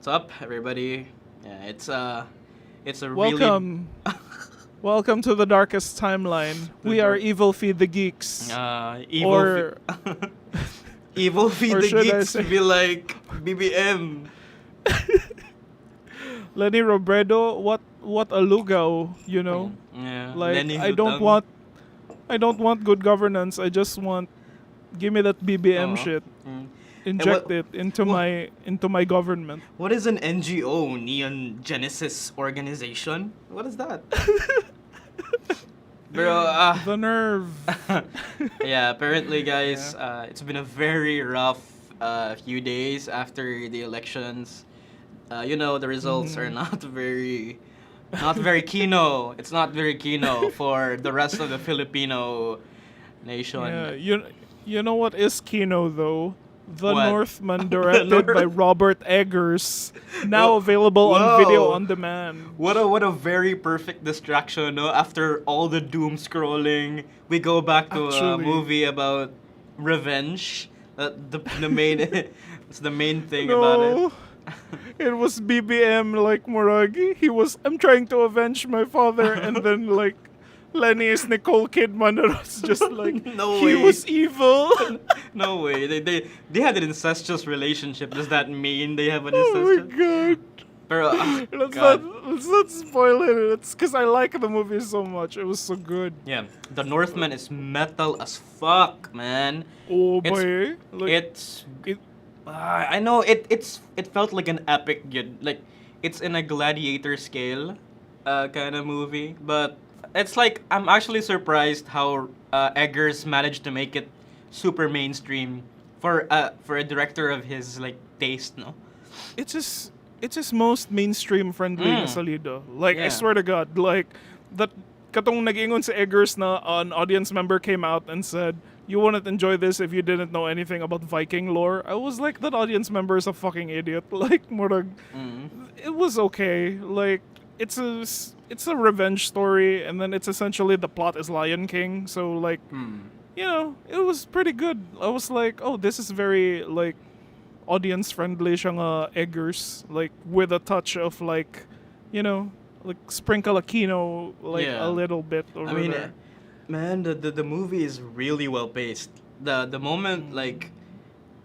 up, everybody? Yeah, it's a really Welcome. Welcome to the darkest timeline. The We are dark- Evil Feed the Geeks. evil Or evil feed or the should I geeks say- be like BBM. Lenny Robredo, what a lugaw, you know? Yeah, Like Lenny I don't want good governance. I just want give me that BBM shit. Mm. Inject what- it into what- my government. What is an NGO? Neon Genesis Organization? What is that? Bro, The nerve. yeah, apparently, guys, it's been a very rough few days after the elections. The results are not very kino. It's not very kino for the rest of the Filipino nation. Yeah, you know what is Kino though? The What? Northman, directed by Robert Eggers, now Oh, available on whoa. video on demand. What a very perfect distraction, no? After all the doom scrolling, we go back to a Actually. movie about revenge. The main it's the main thing about it. No, it was BBM like Muragi. I'm trying to avenge my father, and then like Lenny is Nicole Kidman, and it's just like No he way. was evil. No way. They had an incestuous relationship. Does that mean they have an Oh my incestuous? god. Pero, Let's not spoil it. It's because I like the movie so much. It was so good. Yeah, the Northman is metal as fuck, man. Oh It's- boy. Like, It's it, I know it felt like an epic like it's in a gladiator scale kind of movie, but it's like I'm actually surprised how Eggers managed to make it super mainstream for a director of his like taste, no? it's his most mainstream friendly na salido. Like I Yeah. swear to God, like that katong nag-ingon sa Eggers na an audience member came out and said, "You wouldn't enjoy this if you didn't know anything about Viking lore." I was like, that audience member is a fucking idiot. Like murag, it was okay. Like it's a revenge story, and then it's essentially the plot is Lion King. So like, it was pretty good. I was like, oh, this is very like audience friendly siyang Eggers, like with a touch of like, like sprinkle a Kino like Yeah. a little bit over I mean, there. man, the movie is really well paced. The moment like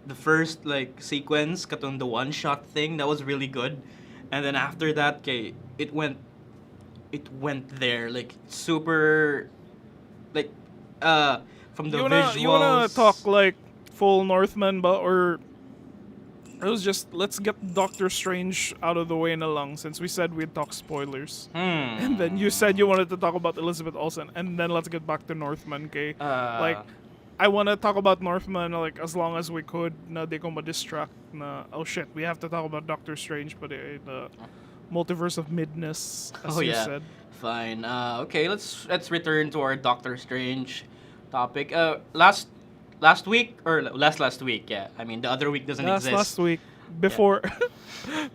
the first like sequence, katong the one shot thing, that was really good, and then after that, okay, it went there like super, like from the visuals. You wanna talk like full Northman, but or it was just let's get Doctor Strange out of the way na lang since we said we'd talk spoilers. And then you said you wanted to talk about Elizabeth Olsen, and then let's get back to Northman, okay? Like, I want to talk about Northman like as long as we could. Na di ko ma-distract na oh shit, we have to talk about Doctor Strange, but the Multiverse of Madness, as Oh you yeah, said. fine. Okay, let's return to our Doctor Strange topic. Last week or last week, yeah. I mean the other week doesn't exist. Last week before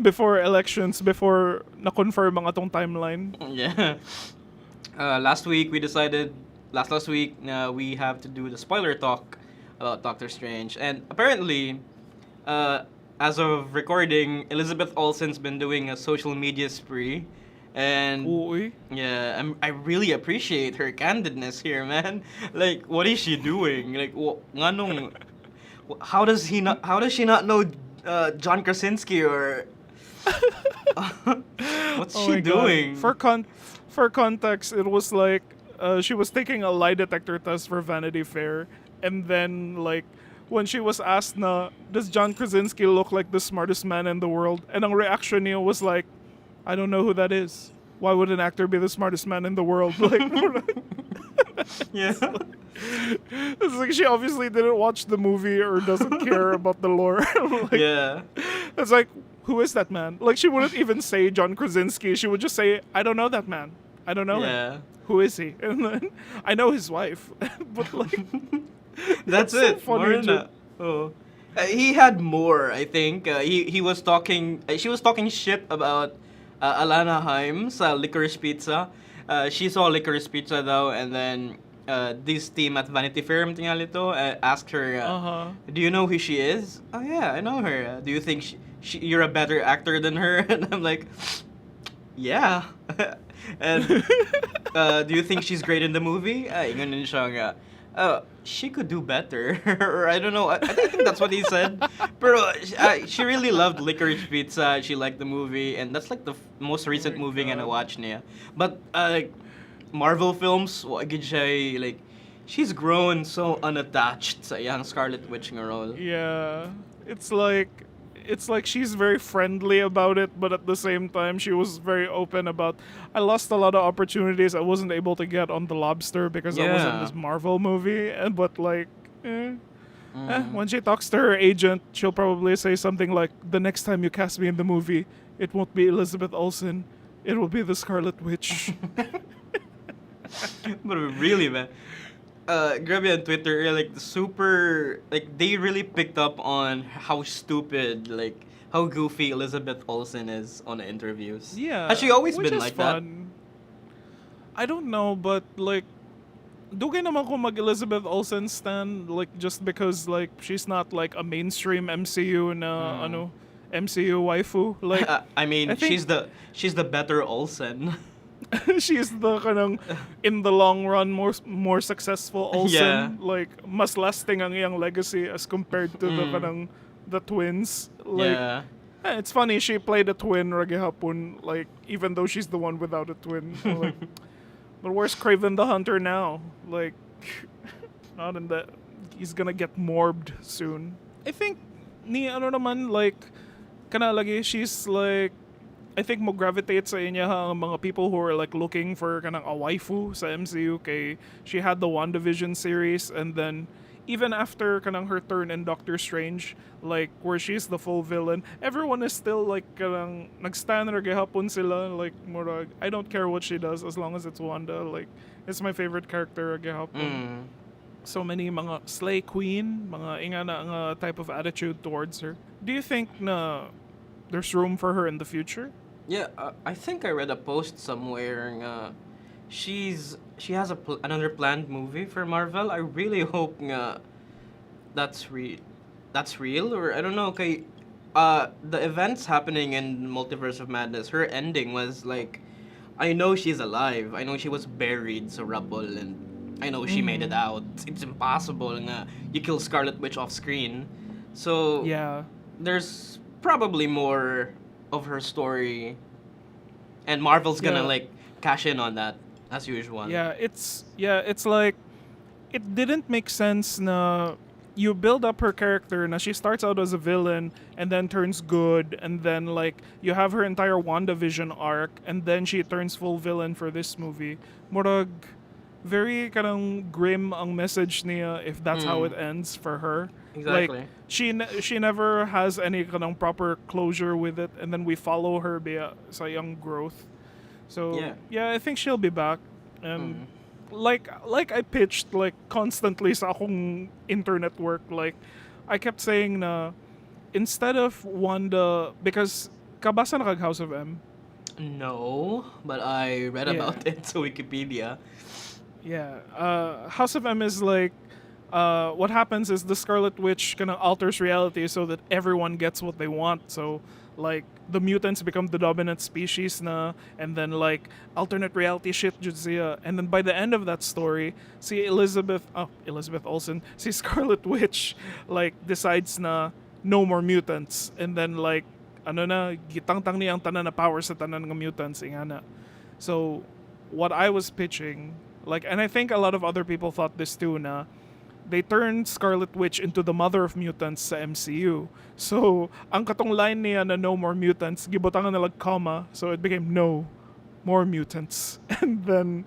before elections, before na-confirm ang atong timeline. Yeah. Last week we decided. Last week we have to do the spoiler talk about Doctor Strange, and apparently, as of recording, Elizabeth Olsen's been doing a social media spree, and Uy. yeah, I really appreciate her candidness here, man. Like, what is she doing? Like, nganong, how does she not know John Krasinski or what's Oh she my God. doing? For context, it was like she was taking a lie detector test for Vanity Fair, and then like when she was asked na, does John Krasinski look like the smartest man in the world? And ang reaction niya was like, I don't know who that is. Why would an actor be the smartest man in the world? Like, Yeah. it's like she obviously didn't watch the movie or doesn't care about the lore. Like, Yeah. it's like, who is that man? Like, she wouldn't even say John Krasinski. She would just say, I don't know that man. I don't know him. Yeah. Who is he? And then, I know his wife. But, like, That's so it. funny, More na. Oh. He had more, I think. He was talking. She was talking shit about Alana Haim sa Licorice Pizza. She saw Licorice Pizza though, and then this team at Vanity Fair asked her, Uh-huh. "Do you know who she is?" "Oh yeah, I know her. Do you think you're a better actor than her, and I'm like, yeah. And do you think she's great in the movie? Ay, ganun siya nga. She could do better. Or I don't know. I think that's what he said. Pero she really loved Licorice Pizza. She liked the movie. And that's like the most recent movie nga na watch niya. But like, Marvel films, wagid siya like, she's grown so unattached sa iyang Scarlet Witch nga role. Yeah, it's like she's very friendly about it, but at the same time she was very open about. I lost a lot of opportunities I wasn't able to get on The Lobster because I was in Yeah. this Marvel movie, but like, when she talks to her agent, she'll probably say something like, "The next time you cast me in the movie, it won't be Elizabeth Olsen, it will be the Scarlet Witch." But really, man. Grabe on Twitter, like they really picked up on how stupid, like how goofy Elizabeth Olsen is on the interviews. Yeah, Has she always which been is like fun. I don't know, but like, dugay naman ko mag Elizabeth Olsen stan, like just because like she's not like a mainstream MCU na MCU waifu. Like, that? I mean, I think- she's the better Olsen. she's the kanang in the long run more successful Olsen. Yeah. Like mas lasting ang iyang legacy as compared to the kanang the twins. Like, Yeah. it's funny she played a twin ragihapon, like even though she's the one without a twin. So, like, but where's Craven the Hunter now? Like, not in the. He's gonna get morbed soon. I think ni ano naman like kana lagi she's like. I think mo gravitate sa inya ang mga people who are like looking for kanang a waifu sa MCU kay she had the WandaVision series, and then even after kanang her turn in Doctor Strange, like where she's the full villain, everyone is still like kanang nagstand ra gihapon sila like murag I don't care what she does as long as it's Wanda, like it's my favorite character ra gihapon. So many mga slay queen, mga inga na nga type of attitude towards her. Do you think na there's room for her in the future? Yeah, I think I read a post somewhere. She has another planned movie for Marvel. I really hope that's real, or I don't know. Okay, the events happening in Multiverse of Madness, her ending was like, I know she's alive. I know she was buried so rubble, and I know she made it out. It's impossible nga you kill Scarlet Witch off screen. So Yeah. there's probably more of her story, and Marvel's gonna Yeah. like cash in on that as usual. Yeah, it's like it didn't make sense na you build up her character na she starts out as a villain and then turns good, and then like you have her entire WandaVision arc and then she turns full villain for this movie. Murag very kanang grim ang message niya if that's how it ends for her. Exactly. Like she never has any kanang proper closure with it, and then we follow her sa young growth. So Yeah. I think she'll be back. And like I pitched like constantly sa akong internet work, like I kept saying na instead of Wanda, because kabasa na kag House of M. No, but I read Yeah. about it to Wikipedia. Yeah, House of M is like, what happens is the Scarlet Witch kind of alters reality so that everyone gets what they want. So, like, the mutants become the dominant species na, and then, like, alternate reality shit jud siya. And then by the end of that story, si Elizabeth Olsen, si Scarlet Witch, like, decides na no more mutants. And then, like, ano na, gitangtang niya ang tanan na power sa tanan ng mutants, inga na. So, what I was pitching, like, and I think a lot of other people thought this too, na they turned Scarlet Witch into the mother of mutants sa MCU. So, ang katong line niya na no more mutants, gibutangan na comma, so it became no more mutants. And then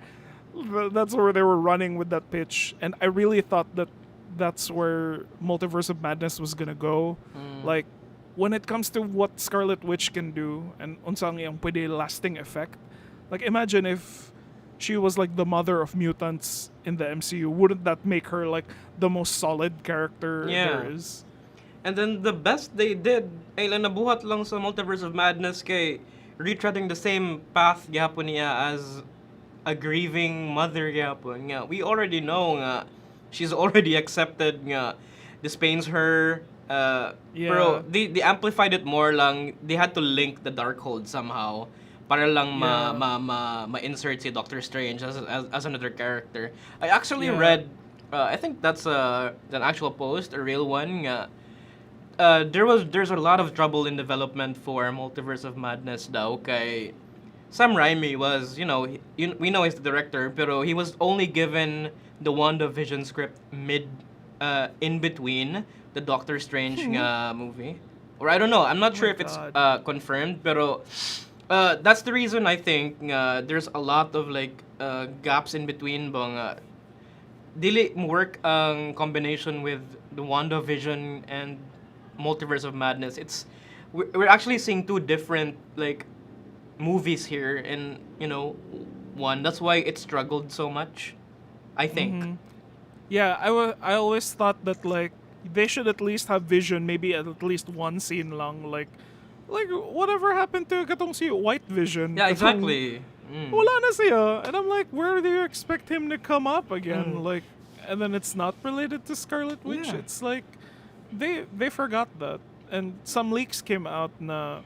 that's where they were running with that pitch. And I really thought that that's where Multiverse of Madness was gonna go. Like, when it comes to what Scarlet Witch can do and unsang iyang pwede lasting effect, like imagine if she was like the mother of mutants in the MCU. Wouldn't that make her like the most solid character there is? And then the best they did ay lang nabuhat lang sa Multiverse of Madness kay retreading the same path gyapon niya as a grieving mother gyapon nga. We already know nga she's already accepted nga this pains her, Pero they amplified it more lang. They had to link the Darkhold somehow para lang ma-insert si Doctor Strange as another character. I actually read, I think that's an actual post, a real one. There's a lot of trouble in development for Multiverse of Madness daw kay Sam Raimi was, we know he's the director, pero he was only given the WandaVision script in between the Doctor Strange movie. Or I don't know, I'm not sure if it's confirmed, pero that's the reason I think there's a lot of gaps in between bang dili work ang combination with the WandaVision and Multiverse of Madness. We're actually seeing two different movies here in one. That's why it struggled so much, I think. Mm-hmm. Yeah, I always thought that they should at least have Vision maybe at least one scene lang like whatever happened to katong si White Vision. Yeah, exactly. Wala na siya. And I'm like, where do you expect him to come up again? And then it's not related to Scarlet Witch. Yeah. It's like they forgot that. And some leaks came out na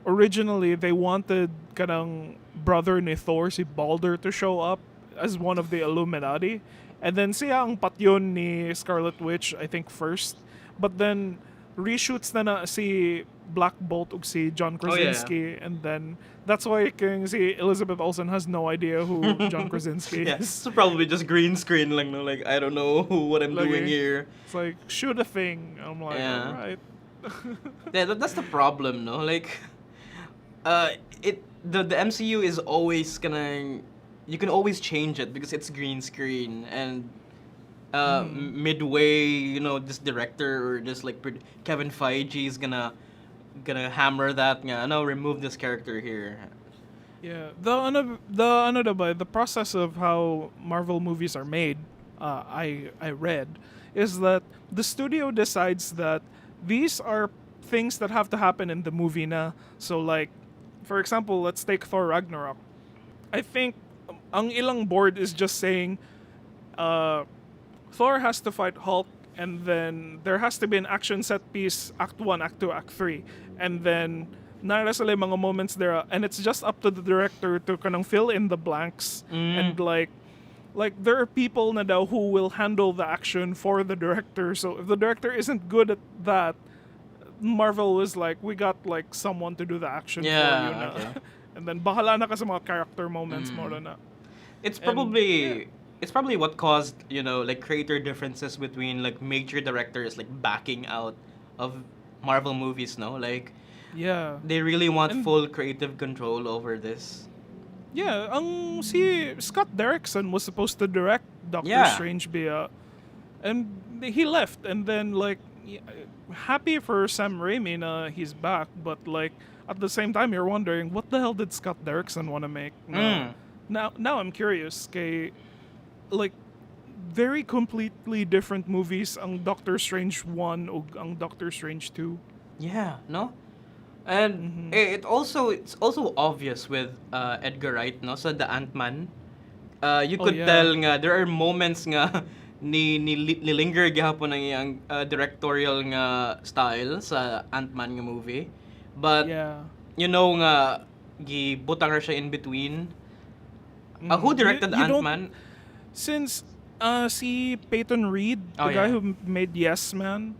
originally they wanted kanang brother ni Thor, si Balder, to show up as one of the Illuminati. And then siya ang patyon ni Scarlet Witch, I think, first. But then reshoots na si Black Bolt ug si John Krasinski. And then that's why si Elizabeth Olsen has no idea who John Krasinski is. Yeah, it's probably just green screen lang, no? I don't know what I'm doing here. It's like, shoot a thing. I'm like, alright. Yeah, that's the problem, no? The MCU is always gonna, you can always change it because it's green screen and midway, this director or just Kevin Feige is gonna hammer that remove this character here. Yeah, the process of how Marvel movies are made, I read, is that the studio decides that these are things that have to happen in the movie na. So for example, let's take Thor Ragnarok. I think ang ilang board is just saying Thor has to fight Hulk, and then there has to be an action set piece, Act 1, Act 2, Act 3. And then nara sila mga moments there, and it's just up to the director to kanang fill in the blanks. And there are people na daw who will handle the action for the director. So if the director isn't good at that, Marvel was like, we got someone to do the action for you na. Okay. And then bahala na ka sa mga character moments mo na. It's probably what caused, creator differences between major directors backing out of Marvel movies, no? Yeah. They really want full creative control over this. Yeah, si Scott Derrickson was supposed to direct Doctor Strange Bia, and he left. And then happy for Sam Raimi na he's back, but at the same time you're wondering what the hell did Scott Derrickson want to make? Now I'm curious. Kay very completely different movies ang Doctor Strange 1 ug ang Doctor Strange 2. Yeah, no? And it's also obvious with Edgar Wright, no? So the Ant-Man, you could tell nga there are moments nga nilinger gihapon ang iyang directorial nga style sa Ant-Man nga movie. But nga gibutang ra siya in between. Who directed Ant-Man? Since si Peyton Reed, the guy who made Yes Man.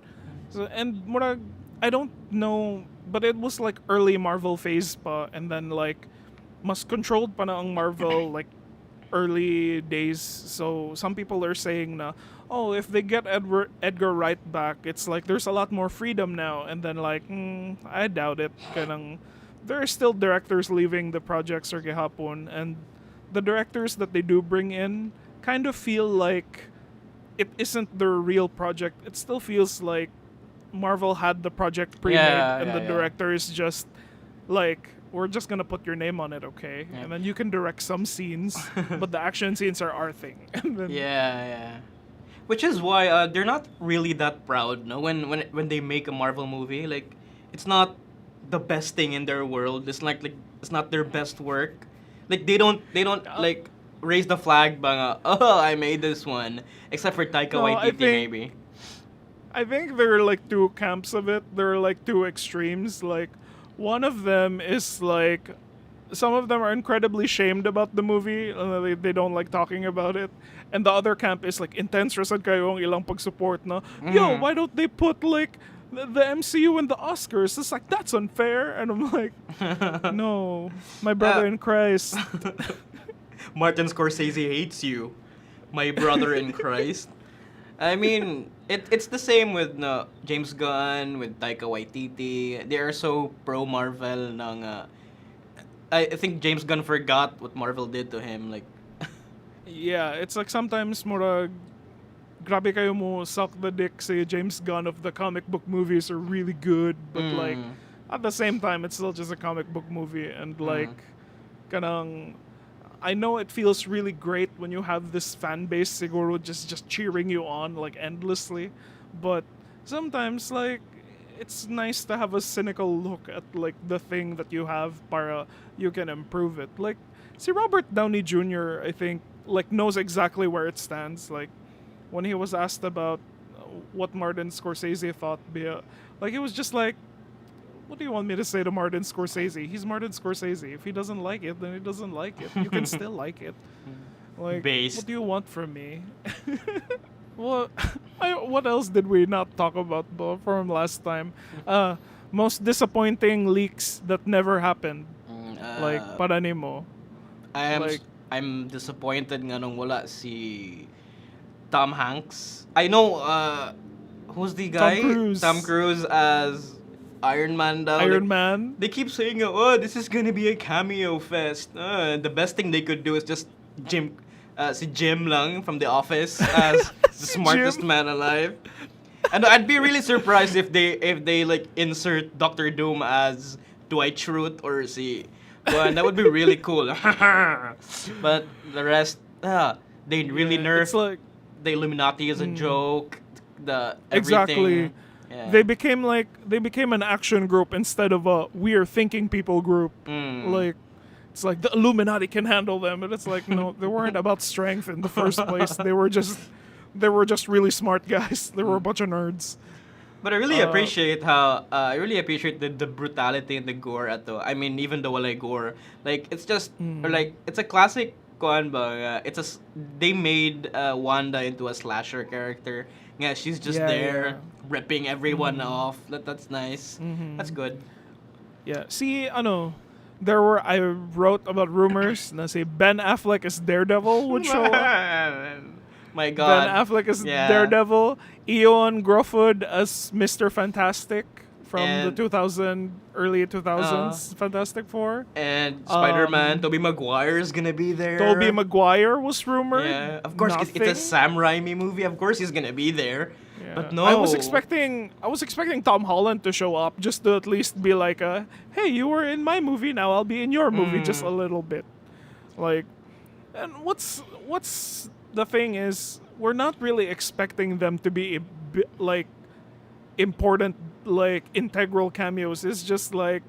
So, and murag, I don't know, but it was early Marvel phase pa, and then mas controlled pa na ang Marvel early days. So some people are saying na, oh, if they get Edgar Wright back, it's there's a lot more freedom now. And then I doubt it. Kanang there are still directors leaving the projects or gihapon, and the directors that they do bring in kind of feel like it isn't their real project. It still feels like Marvel had the project pre-made, and the director is just we're just gonna put your name on it, okay? Yeah. And then you can direct some scenes, but the action scenes are our thing. And then, which is why they're not really that proud, no? When they make a Marvel movie, it's not the best thing in their world. It's it's not their best work. They don't raise the flag bang, oh, I made this one, except for Taika Waititi maybe. I think there are like two camps of it. There are like two extremes. Like one of them is like some of them are incredibly shamed about the movie. They don't like talking about it. And the other camp is like intense rasad kayo ang ilang pag-support na, yo, why don't they put like the MCU and the Oscars? It's like, that's unfair. And I'm like, no, my brother in Christ. Martin Scorsese hates you, my brother in Christ. I mean, it's the same with James Gunn, with Taika Waititi. They are so pro Marvel. I think James Gunn forgot what Marvel did to him. Like, Yeah, it's like sometimes murag grabe kayo mo suck the dick say James Gunn of the comic book movies are really good, but like at the same time it's still just a comic book movie and like kanang I know it feels really great when you have this fan base siguro just cheering you on like endlessly, but sometimes like it's nice to have a cynical look at like the thing that you have para you can improve it. Like see Robert Downey Jr. I think like knows exactly where it stands. Like when he was asked about what Martin Scorsese thought, like it was just like, what do you want me to say to Martin Scorsese? He's Martin Scorsese. If he doesn't like it, then he doesn't like it. You can still like it. Like, Based. what do you want from me? What else did we not talk about from last time? Most disappointing leaks that never happened. Like, paranimo. I'm disappointed nga nung wala si Tom Hanks. I know, who's the guy? Tom Cruise as Iron Man daw. Iron Man? They keep saying, oh, this is gonna be a cameo fest. The best thing they could do is just si Jim lang from The Office as the smartest man alive. And I'd be really surprised if they like insert Doctor Doom as Dwight Schrute or si... Well, that would be really cool. But the rest, they really nerfed. It's like The Illuminati is a joke. The everything. exactly. Yeah. They became an action group instead of a we're thinking people group. Like it's like the Illuminati can handle them, and it's like no, they weren't about strength in the first place. They were just really smart guys. They were a bunch of nerds. But I really appreciate how the brutality and the gore at the. I mean, even the walay gore, like it's just or like it's a classic. They made Wanda into a slasher character. Yeah, she's just there ripping everyone off. That's nice. That's good. Yeah. See, I wrote about rumors na say Ben Affleck as Daredevil would show up. My God. Ben Affleck as Daredevil, Ewan Gruffudd as Mr. Fantastic from the early 2000s Fantastic Four. And Spider-Man, Tobey Maguire is gonna be there. Tobey Maguire was rumored. Yeah, of course, it's a Sam Raimi movie. Of course he's gonna be there. Yeah. But no. I was expecting Tom Holland to show up just to at least be like hey, you were in my movie, now I'll be in your movie just a little bit. Like, and what's the thing is, we're not really expecting them to be like important, like integral cameos. It's just like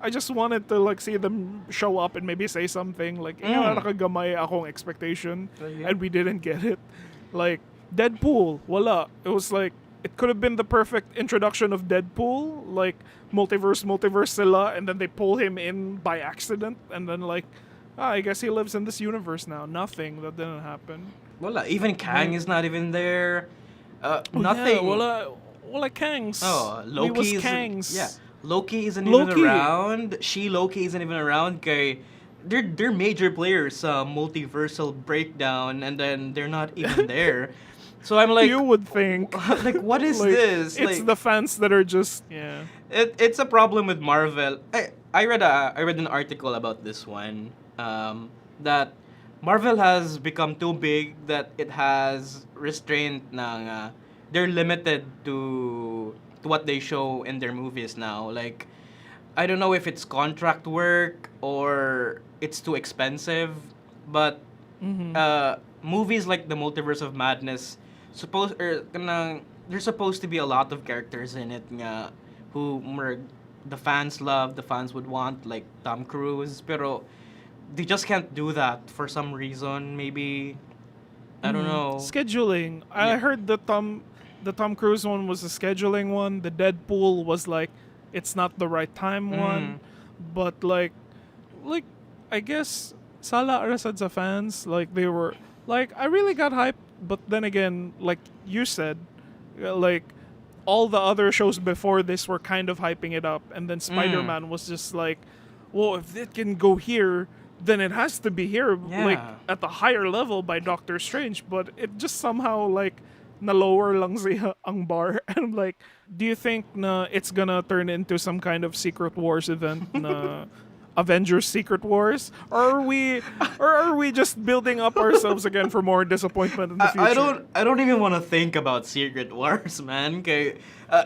I just wanted to like see them show up and maybe say something. Like, nakagamay akong expectation, and we didn't get it. Like Deadpool, wala. It was like it could have been the perfect introduction of Deadpool, like multiverse sila, and then they pull him in by accident, and then like. I guess he lives in this universe now. Nothing. That didn't happen. Wala. Even Kang is not even there. Nothing. Yeah, wala Kangs. Oh, Loki was is Kangs. Yeah. Loki isn't even around. Loki isn't even around. Kay, they're major players. Multiversal breakdown, and then they're not even there. So I'm like, you would think, like, what is like, this? It's like, the fans that are just It's a problem with Marvel. I read an article about this one. That Marvel has become too big that it has restraint ng they're limited to what they show in their movies now. Like, I don't know if it's contract work or it's too expensive, but movies like the Multiverse of Madness there's supposed to be a lot of characters in it nga who the fans love, the fans would want, like Tom Cruise, pero they just can't do that for some reason. Maybe I don't know. Scheduling. I heard that The Tom Cruise one was a scheduling one. The Deadpool was like, it's not the right time one. But like I guess Sala Arasad sa fans, like they were like, I really got hyped, but then again, like you said, like all the other shows before this were kind of hyping it up, and then Spider-Man was just like, well, if it can go here, then it has to be here, like at the higher level by Doctor Strange. But it just somehow like na-lower lang siya ang bar. And like, do you think na it's gonna turn into some kind of Secret Wars event na Avengers Secret Wars? Or are we just building up ourselves again for more disappointment in the future? I don't even want to think about Secret Wars, man. Kay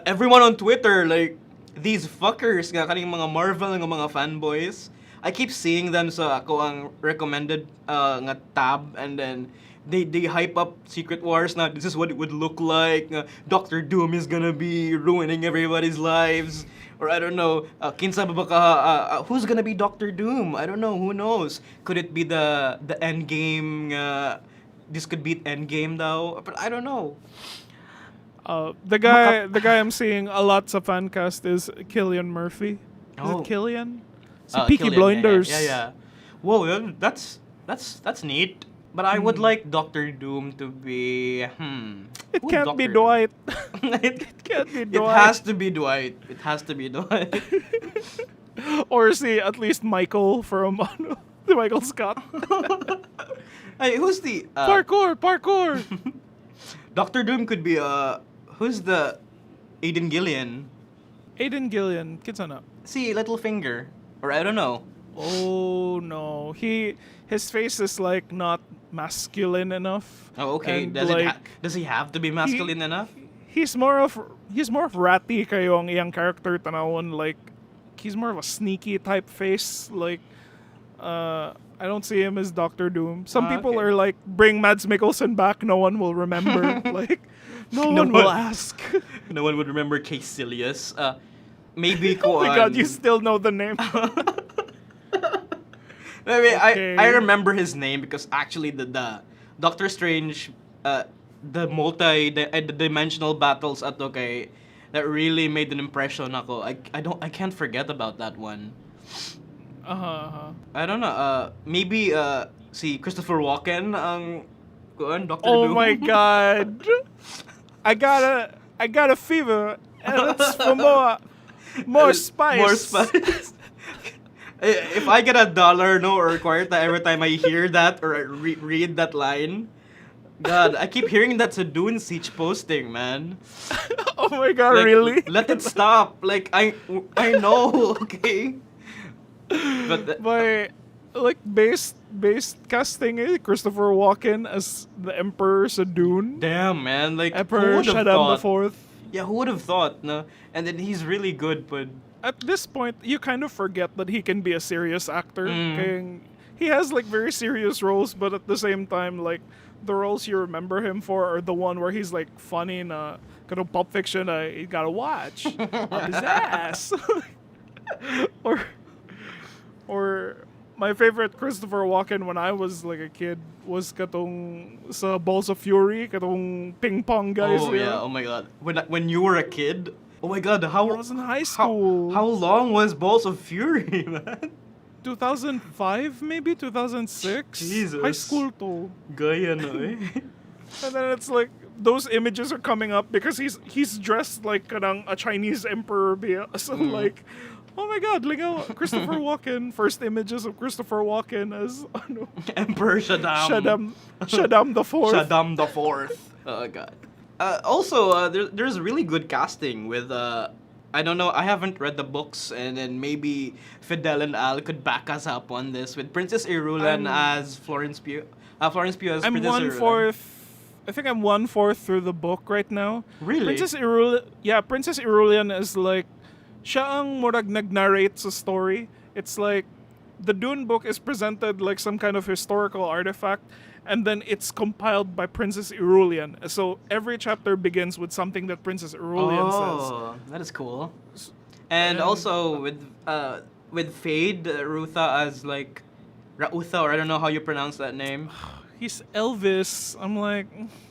everyone on Twitter, like these fuckers nga kaning mga Marvel nga mga fanboys, I keep seeing them sa ako ang recommended nga tab, and then they hype up Secret Wars na this is what it would look like. Doctor Doom is gonna be ruining everybody's lives. Or I don't know, kinsa ba ka, who's gonna be Doctor Doom? I don't know, who knows? Could it be the end game? This could be end game though, but I don't know. The guy I'm seeing a lot sa fancast is Cillian Murphy. Is it Cillian? Peaky Cillian, Blinders. Yeah. Whoa, that's neat. But I would like Doctor Doom to be It can't be Dwight. It can't be Dwight. It has to be Dwight. It has to be Dwight. Or see at least Michael from Michael Scott. Hey, who's the parkour? Doctor Doom could be who's the Aidan Gillian? Aidan Gillian, kinsa See, Littlefinger, or I don't know. Oh no, his face is like not masculine enough. Oh, okay. And, Does he have to be masculine enough? He's more of ratty kayo ang iyang character tanawon, like he's more of a sneaky type face, like I don't see him as Doctor Doom. Some people are like, bring Mads Mikkelsen back, no one will remember. Like no one will ask. No one would remember Caecilius. Maybe ko Oh my god, you still know the name. I mean, Okay. I remember his name because actually the Doctor Strange, the multi-dimensional battles at that really made an impression ako. I can't forget about that one. I don't know. Maybe si Christopher Walken ang Dr. Oh Doom. my god. I got a fever and it's for more spice. More spice. If I get $1 or kwarta every time I hear that or I read that line, God, I keep hearing that sa Dune Siege posting, man. Oh my god, Like, really? Let it stop. Like I know, okay. But By like based casting Christopher Walken as the Emperor sa Dune. damn, man, like who Emperor would have Shaddam thought? IV. Yeah, who would have thought, no? And then he's really good, but At this point, you kind of forget that he can be a serious actor. Kaya he has like very serious roles, but at the same time, like the roles you remember him for are the one where he's like funny na kind of Pulp Fiction. You gotta watch up his ass. or my favorite Christopher Walken when I was like a kid was katong sa Balls of Fury, katong ping pong guys. oh yeah, oh my god. When you were a kid, oh my god, I was in high school. How long was Balls of Fury, man? 2005 maybe 2006. Jesus. High school to. Gaya na eh. And then it's like those images are coming up because he's dressed like kanang a Chinese emperor biya. So like, oh my god, lingaw Christopher Walken. First images of Christopher Walken as Emperor Shaddam. Shaddam the Fourth. Shaddam the Fourth. Oh god. Also, there's really good casting with I don't know. I haven't read the books, and then maybe Fidel and Al could back us up on this with Princess Irulan as Florence Pugh. Florence Pugh as I'm Princess Irulan. 1/4. I think I'm 1/4 through the book right now. Really? Princess Irulan is like siya ang murag nag-narrate sa story. It's like the Dune book is presented like some kind of historical artifact, and then it's compiled by Princess Irulan. So every chapter begins with something that Princess Irulan says. Oh, that is cool. And also with Fade, Rutha as like Rautha, or I don't know how you pronounce that name. he's Elvis. I'm like,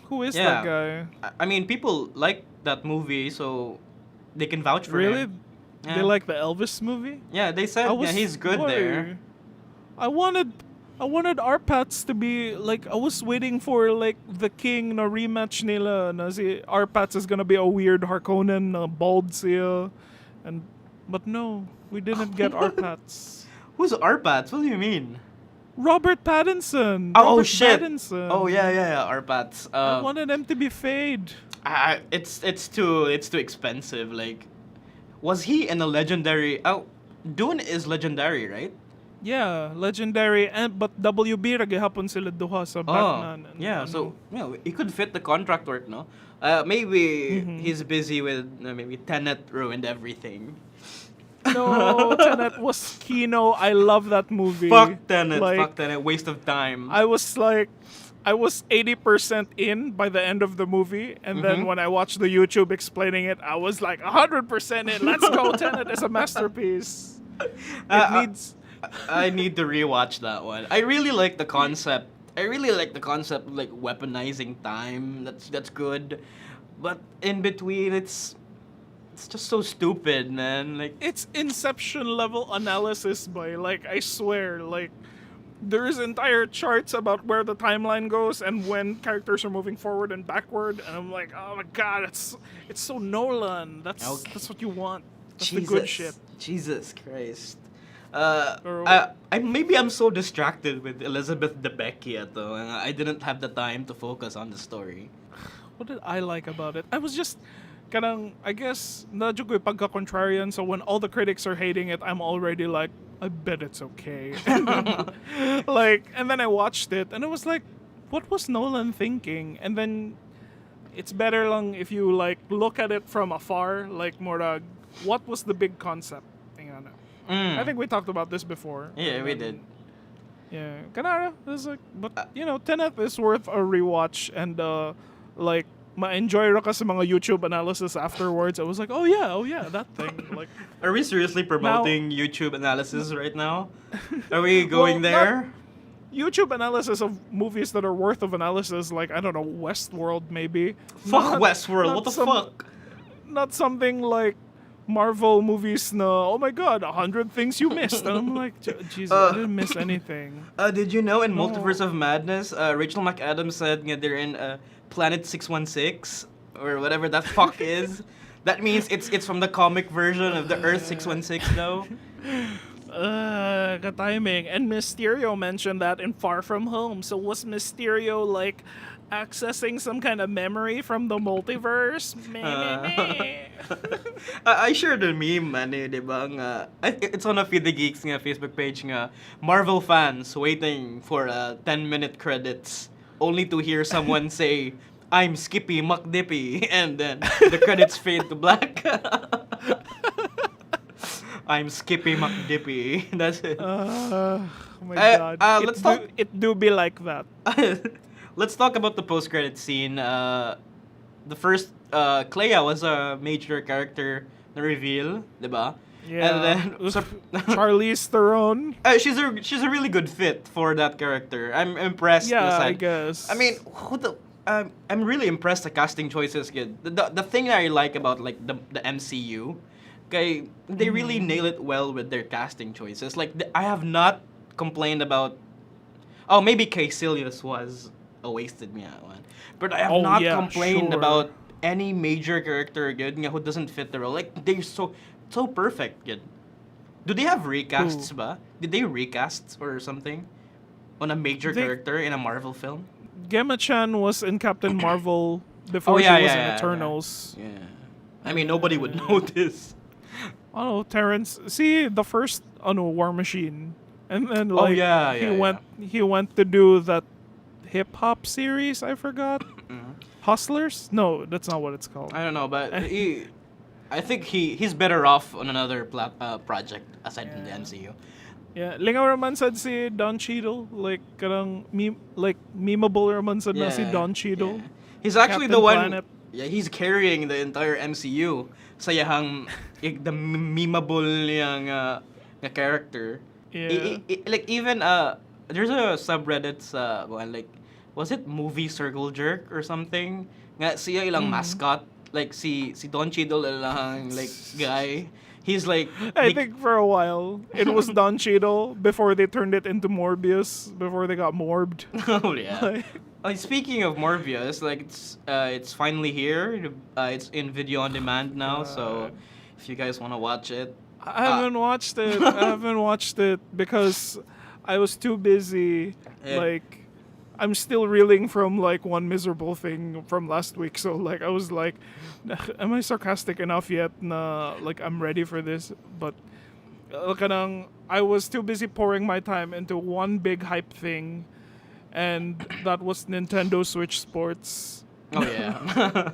who is that guy? I mean, people like that movie, so they can vouch for Really? him. They like the Elvis movie? Yeah, they said he's good there. I wanted Arpats to be like, I was waiting for like the king na rematch nila na si Arpats is gonna be a weird Harkonnen na bald siya, but no, we didn't get Arpats. Who's Arpats? What do you mean? Robert Pattinson. Oh shit! Pattinson. Oh yeah, Arpats. I wanted him to be Fade. It's too expensive. Like, was he in a legendary? Oh, Dune is legendary, right? Yeah, legendary, but WB ra gihapon sila duha sa Batman. Yeah, so he could fit the contract work, no? Maybe he's busy with maybe Tenet ruined everything. No, Tenet was Kino. I love that movie. Fuck Tenet, like, waste of time. I was 80% in by the end of the movie, and then when I watched the YouTube explaining it, I was like 100% in. Let's go, Tenet is a masterpiece. It needs. I need to rewatch that one. I really like the concept. Of like weaponizing time. That's good, but in between, it's just so stupid, man. Like, it's Inception level analysis, boy. Like, I swear, like, there's entire charts about where the timeline goes and when characters are moving forward and backward, and I'm like, oh my god, it's so Nolan. That's what you want. That's the good shit. Jesus Christ. I'm so distracted with Elizabeth Debicki though, and I didn't have the time to focus on the story. What did I like about it? I was just I guess medyo ko pagka-contrarian, so when all the critics are hating it, I'm already like, I bet it's okay. And then I watched it and it was like, what was Nolan thinking? And then it's better lang if you like look at it from afar, like more what was the big concept? I think we talked about this before. Yeah, we did. Yeah, kanara. But Tenet is worth a rewatch, and like ma-enjoy ra ka sa mga YouTube analysis afterwards. I was like, oh yeah, that thing. Like, are we seriously promoting YouTube analysis right now? Are we going there? YouTube analysis of movies that are worth of analysis, like, I don't know, Westworld maybe. Fuck Westworld. What the fuck? Not something like Marvel movies na, oh my god, 100 things you missed. And I'm like, Jesus, I didn't miss anything. Did you know in Multiverse of Madness, Rachel McAdams said they're in Planet 616 or whatever that fuck is? That means it's from the comic version of the Earth 616 though. Ka-timing. And Mysterio mentioned that in Far From Home. So was Mysterio like accessing some kind of memory from the multiverse? I shared a meme, diba? It's on a Feed the Geeks Facebook page nga. Marvel fans waiting for 10-minute credits only to hear someone say, I'm Skippy McDippy, and then the credits fade to black. I'm Skippy McDippy. That's it. Oh my god. Let's talk. It do be like that. Let's talk about the post-credit scene. The first, Clea was a major character na reveal, diba? Yeah. And then Charlize Theron. She's a really good fit for that character. I'm impressed. Yeah, I guess. I mean, I'm really impressed the casting choices. Kid. The thing I like about like the MCU, okay, they really nail it well with their casting choices. Like I have not complained about. Oh, maybe Caecilius was a wasted one, but I have not complained about any major character good who doesn't fit the role. Like they're so perfect. Good. Do they have recasts? Ba? Did they recast or something on a major character in a Marvel film? Gemma-chan was in Captain Marvel before she was in Eternals. Yeah. I mean, nobody would know this. Oh, Terrence. See, the first War Machine. And then he went to do that hip hop series, I forgot. Hustlers? No, that's not what it's called. I don't know, but I think he's better off on another project aside from the MCU. Yeah, lingaw raman sad si Don Cheadle, like karang memeable raman sad na si Don Cheadle. Yeah. He's actually Captain the one. Planet. Yeah, he's carrying the entire MCU. Sa yahang the memeable yang character. Yeah. Like even there's a subreddit like was it movie Circle Jerk or something? Nga siya ilang mascot, like si Don Cheadle ilang like guy. He's like I think for a while it was Don Cheadle before they turned it into Morbius, before they got morbed. oh yeah. Speaking of Morbius, like it's finally here. It's in video on demand now, so if you guys want to watch it, I haven't watched it. I haven't watched it because I was too busy. Like, I'm still reeling from like one miserable thing from last week. So like, I was like, am I sarcastic enough yet? Na like I'm ready for this. But kanang I was too busy pouring my time into one big hype thing, and that was Nintendo Switch Sports. Oh yeah.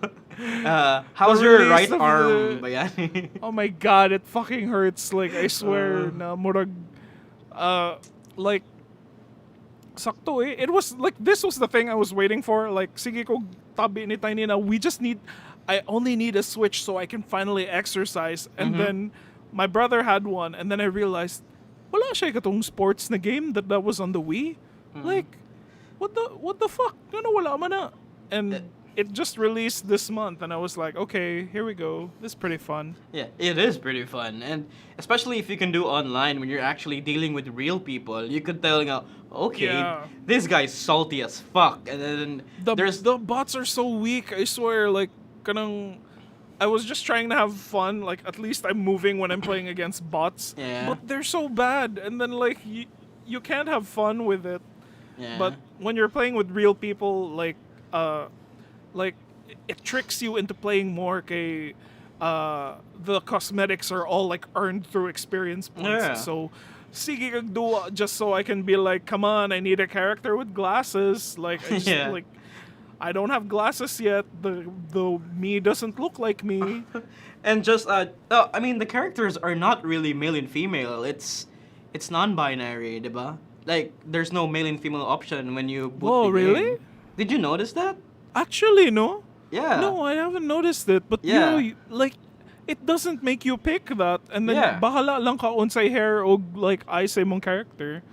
How's your right arm, Bayani? Oh my god, it fucking hurts. Like I swear, na murag, like, sakto eh. It was like this was the thing I was waiting for. Like, sige ko tabi ni Tiny na I only need a Switch so I can finally exercise. And then my brother had one, and then I realized, wala siya katong sports na game that was on the Wii. Like, what the fuck? No, wala man na. And it just released this month, and I was like, okay, here we go. This is pretty fun. Yeah, it is pretty fun, and especially if you can do online when you're actually dealing with real people, you could tell, okay, this guy's salty as fuck, and then the bots are so weak. I swear, like, kanang, I was just trying to have fun. Like, at least I'm moving when I'm playing against bots. Yeah. But they're so bad, and then like you can't have fun with it. Yeah. But when you're playing with real people, like it tricks you into playing more. Kay, the cosmetics are all like earned through experience points. Yeah. So, sige kag duwa just so I can be like, come on, I need a character with glasses. Like, I just like, I don't have glasses yet. The me doesn't look like me. And just I mean, the characters are not really male and female. It's non-binary, diba? Like, there's no male and female option when you boot the really? game. Did you notice that? Actually, no. Yeah. No, I haven't noticed it. But like, it doesn't make you pick that, and then bahala lang ka unsay hair o like eyes sa imong character.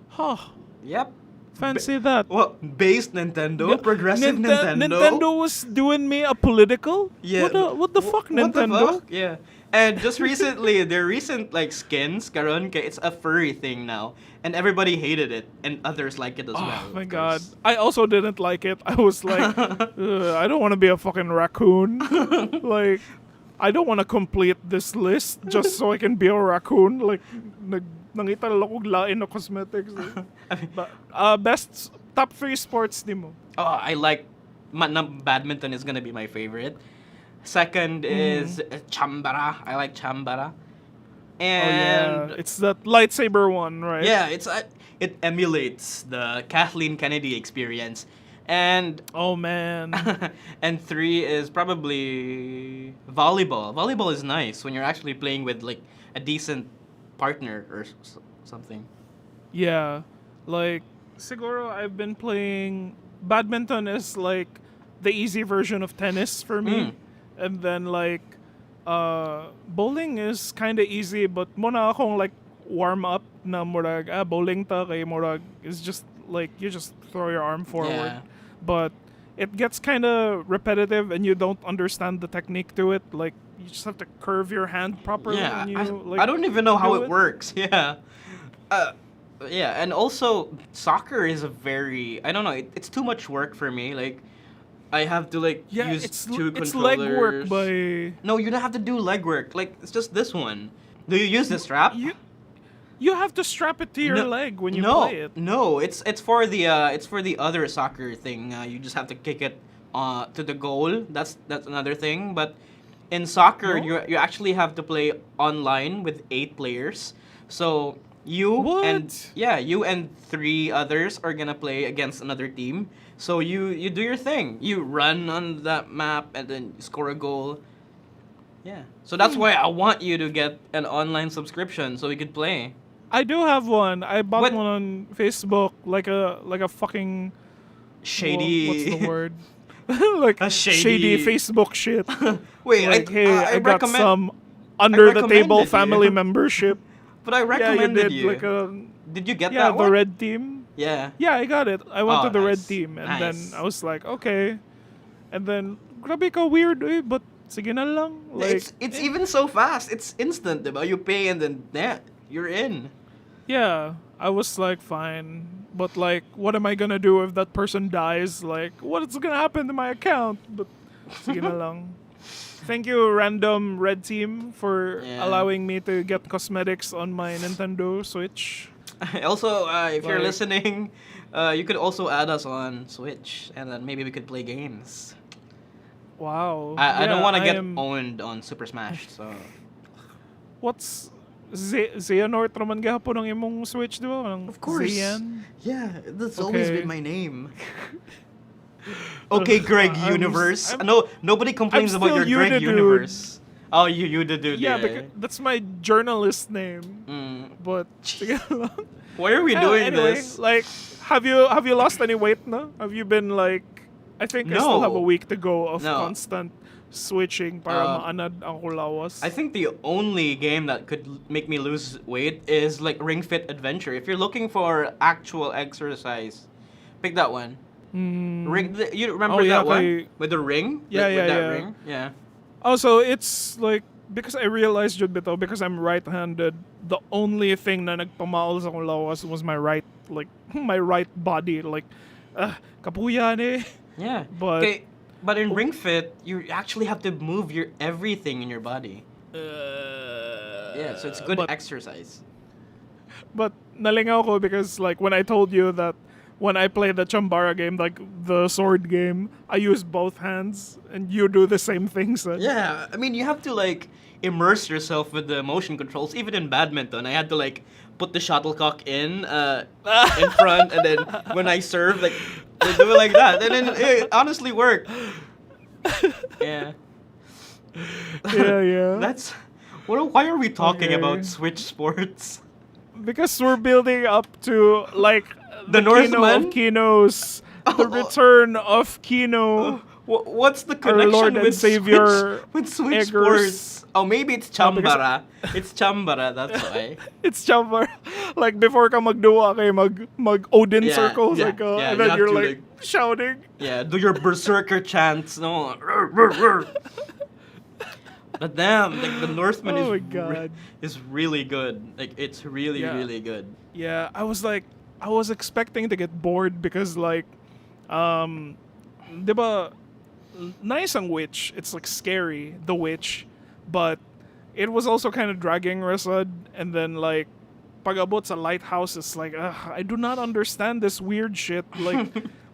Huh. Yep. Fancy that. Well, based Nintendo, progressive Nintendo. Nintendo was doing me a political. Yeah. What the fuck, Nintendo? What the fuck? Yeah. And just recently, their recent like skins, karon, it's a furry thing now, and everybody hated it, and others like it as well. Oh my god! I also didn't like it. I was like, I don't want to be a fucking raccoon. Like, I don't want to complete this list just so I can be a raccoon. Like, nangita lang kog lain na cosmetics. But best top 3 sports di mo. Oh, I like badminton is gonna be my favorite. Second is chambara. I like chambara. And it's that lightsaber one, right? Yeah, it emulates the Kathleen Kennedy experience. And oh man. And 3 is probably volleyball. Volleyball is nice when you're actually playing with like a decent partner or something. Yeah. Like, siguro I've been playing badminton is like the easy version of tennis for me. And then like bowling is kind of easy, but muna akong like warm up na murag bowling ta kay murag is just like you just throw your arm forward. Yeah. But it gets kind of repetitive and you don't understand the technique to it. Like, you just have to curve your hand properly. Yeah, when you, like, I don't even know how it works. Yeah. Yeah, and also soccer is a very, I don't know, it's too much work for me. Like, I have to like use two controllers. It's leg work by... No, you don't have to do leg work. Like, it's just this one. Do you use the strap? You have to strap it to your leg when you play it. No, it's for the other soccer thing. You just have to kick it to the goal. That's another thing. But in soccer, you actually have to play online with 8 players. So you and 3 others are gonna play against another team. So you do your thing. You run on that map and then score a goal. Yeah. So that's why I want you to get an online subscription so we could play. I do have one. I bought one on Facebook, like a fucking shady. What's the word? Like a shady Facebook shit. Wait, like, I got some under the table family membership. But I recommended you. Like did you get that one? Yeah, one? the red team. Yeah. Yeah, I got it. I went Oh, to the red nice. team, and Nice. then I was like, okay. And then, grabe ka weird, but sige na lang. Like, It's even so fast. It's instant, diba? You pay and then you're in. yeah, I was like, fine. But like, what am I gonna do if that person dies? Like, what's gonna happen to my account? But sige na lang. Thank you, random red team, for Yeah. allowing me to get cosmetics on my Nintendo Switch. Also, if you're Like- listening, you could also add us on Switch, and then maybe we could play games. Wow. I don't Yeah, want to I get am- owned on Super Smash, so What's Xehanort naman gahapon ang imong Switch, di ba? Ang Of course. Xehan? yeah, that's always always been been my my name. Okay, Greg Universe. No, nobody complains I'm about your still Greg Yuda Dude. Universe. Oh, you the dude. Yeah, because that's my journalist name. Mm. But sige lang. Why are we doing Anyway, this? like, have you lost any weight na? Have you been like, I think I still have a No. week to go of No. constant switching para Uh, maanad ang kulawas. I think the only game that could make me lose weight is like RingFit Adventure. If you're looking for actual exercise, pick that one. You remember Oh, yeah, that one kay- with the ring? Yeah, With yeah, that yeah. ring? Yeah. Also, it's like, because I realized jud bitaw, because I'm right-handed, the only thing na nagpamaol sa akong lawas was my right, like, my right body. Like, kapuyan eh. Yeah. But- okay, but in Ring Fit, you actually have to move your everything in your body. Yeah, so it's good But- exercise. But nalingaw ko because like when I told you that when I play the Chambara game, like the sword game, I use both hands and you do the same things. Yeah, I mean you have to like immerse yourself with the motion controls. Even in badminton, I had to like put the shuttlecock in front, and then when I serve, like they do it like that, and then it honestly worked. Yeah. Yeah. That's. Why are we talking Okay. about Switch sports? Because we're building up to like The Kino Northman? of Kinos, the return of Kino. What's the Our connection Lord and with Savior Switch, with Switch Eggers. sports? Oh, maybe it's Oh, because- Chambara. It's Chambara, that's why. It's Chambara. Like before ka magduwa kay mag Odin Yeah, circles, yeah, like yeah, and you then have you're to, like shouting. Yeah, do your berserker chants. No. But damn, like the Northman Oh my is God. is really good. Like it's really Yeah. really good. Yeah, I was expecting to get bored because like, diba, nice ang witch. It's like scary, the witch, but it was also kind of dragging Rasad, and then like, pag-abot sa lighthouse, it's like, I do not understand this weird shit. Like,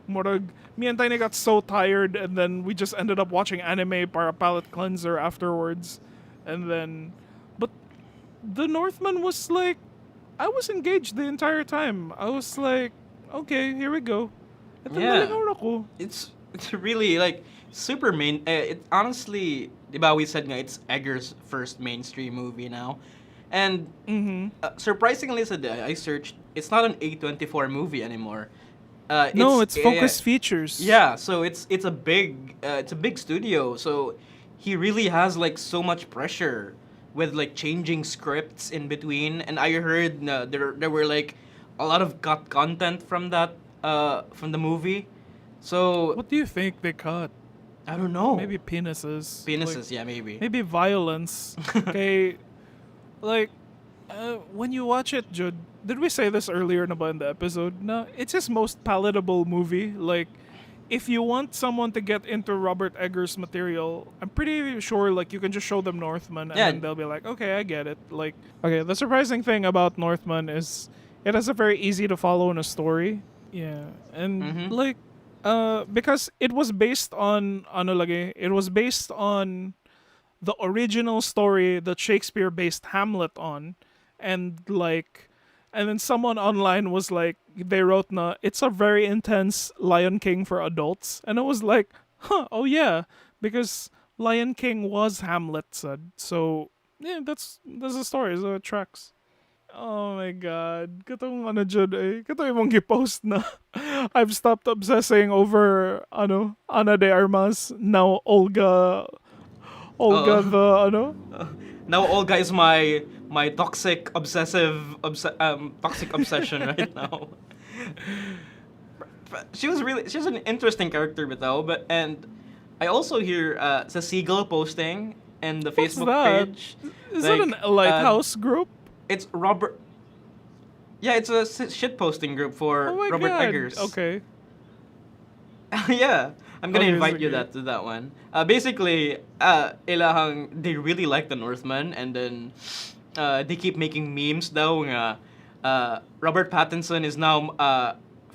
murag, me and Tiny got so tired, and then we just ended up watching anime para palate cleanser afterwards, and then, but the Northman was like, I was engaged the entire time. I was like, okay, here we go. And then Yeah. nalingaw ako. It's really like super main. It honestly, diba we said nga it's Eggers' first mainstream movie now, and surprisingly, I searched. It's not an A24 movie anymore. No, it's Focus Features. Yeah, so it's a big studio. So he really has like so much pressure with like changing scripts in between. And I heard there were like a lot of cut content from that from the movie. So What do you think they cut? I don't know. Maybe penises. penises. Like, Yeah, maybe. maybe violence. Okay, like when you watch it, Jude. Did we say this earlier na ba in the episode? No, it's his most palatable movie. Like, if you want someone to get into Robert Eggers' material, I'm pretty sure like you can just show them Northman and Yeah. then they'll be like, okay, I get it. Like, okay, the surprising thing about Northman is it has a very easy to follow in a story. Yeah, and like, because it was based on ano lagi, it was based on the original story that Shakespeare based Hamlet on, and like. And then someone online was like, they wrote na, it's a very intense Lion King for adults. And I was like, oh yeah, because Lion King was Hamlet said. So, yeah, that's the story, so it tracks. Oh my god. Katong ano dyan eh. Katong imong gipost na. I've stopped obsessing over, Ana de Armas. Now Olga the, Now Olga is my toxic obsession right now. But she was an interesting character bitaw, and I also hear sa Seagull posting in the What's Facebook that? page. Is like, that a lighthouse group? It's Robert. Yeah, it's a shit posting group for Oh my Robert god. Eggers. Okay. Yeah, I'm gonna Okay, invite you sige. to that one. Basically, they really like the Northman, and then they keep making memes daw nga. Robert Pattinson is now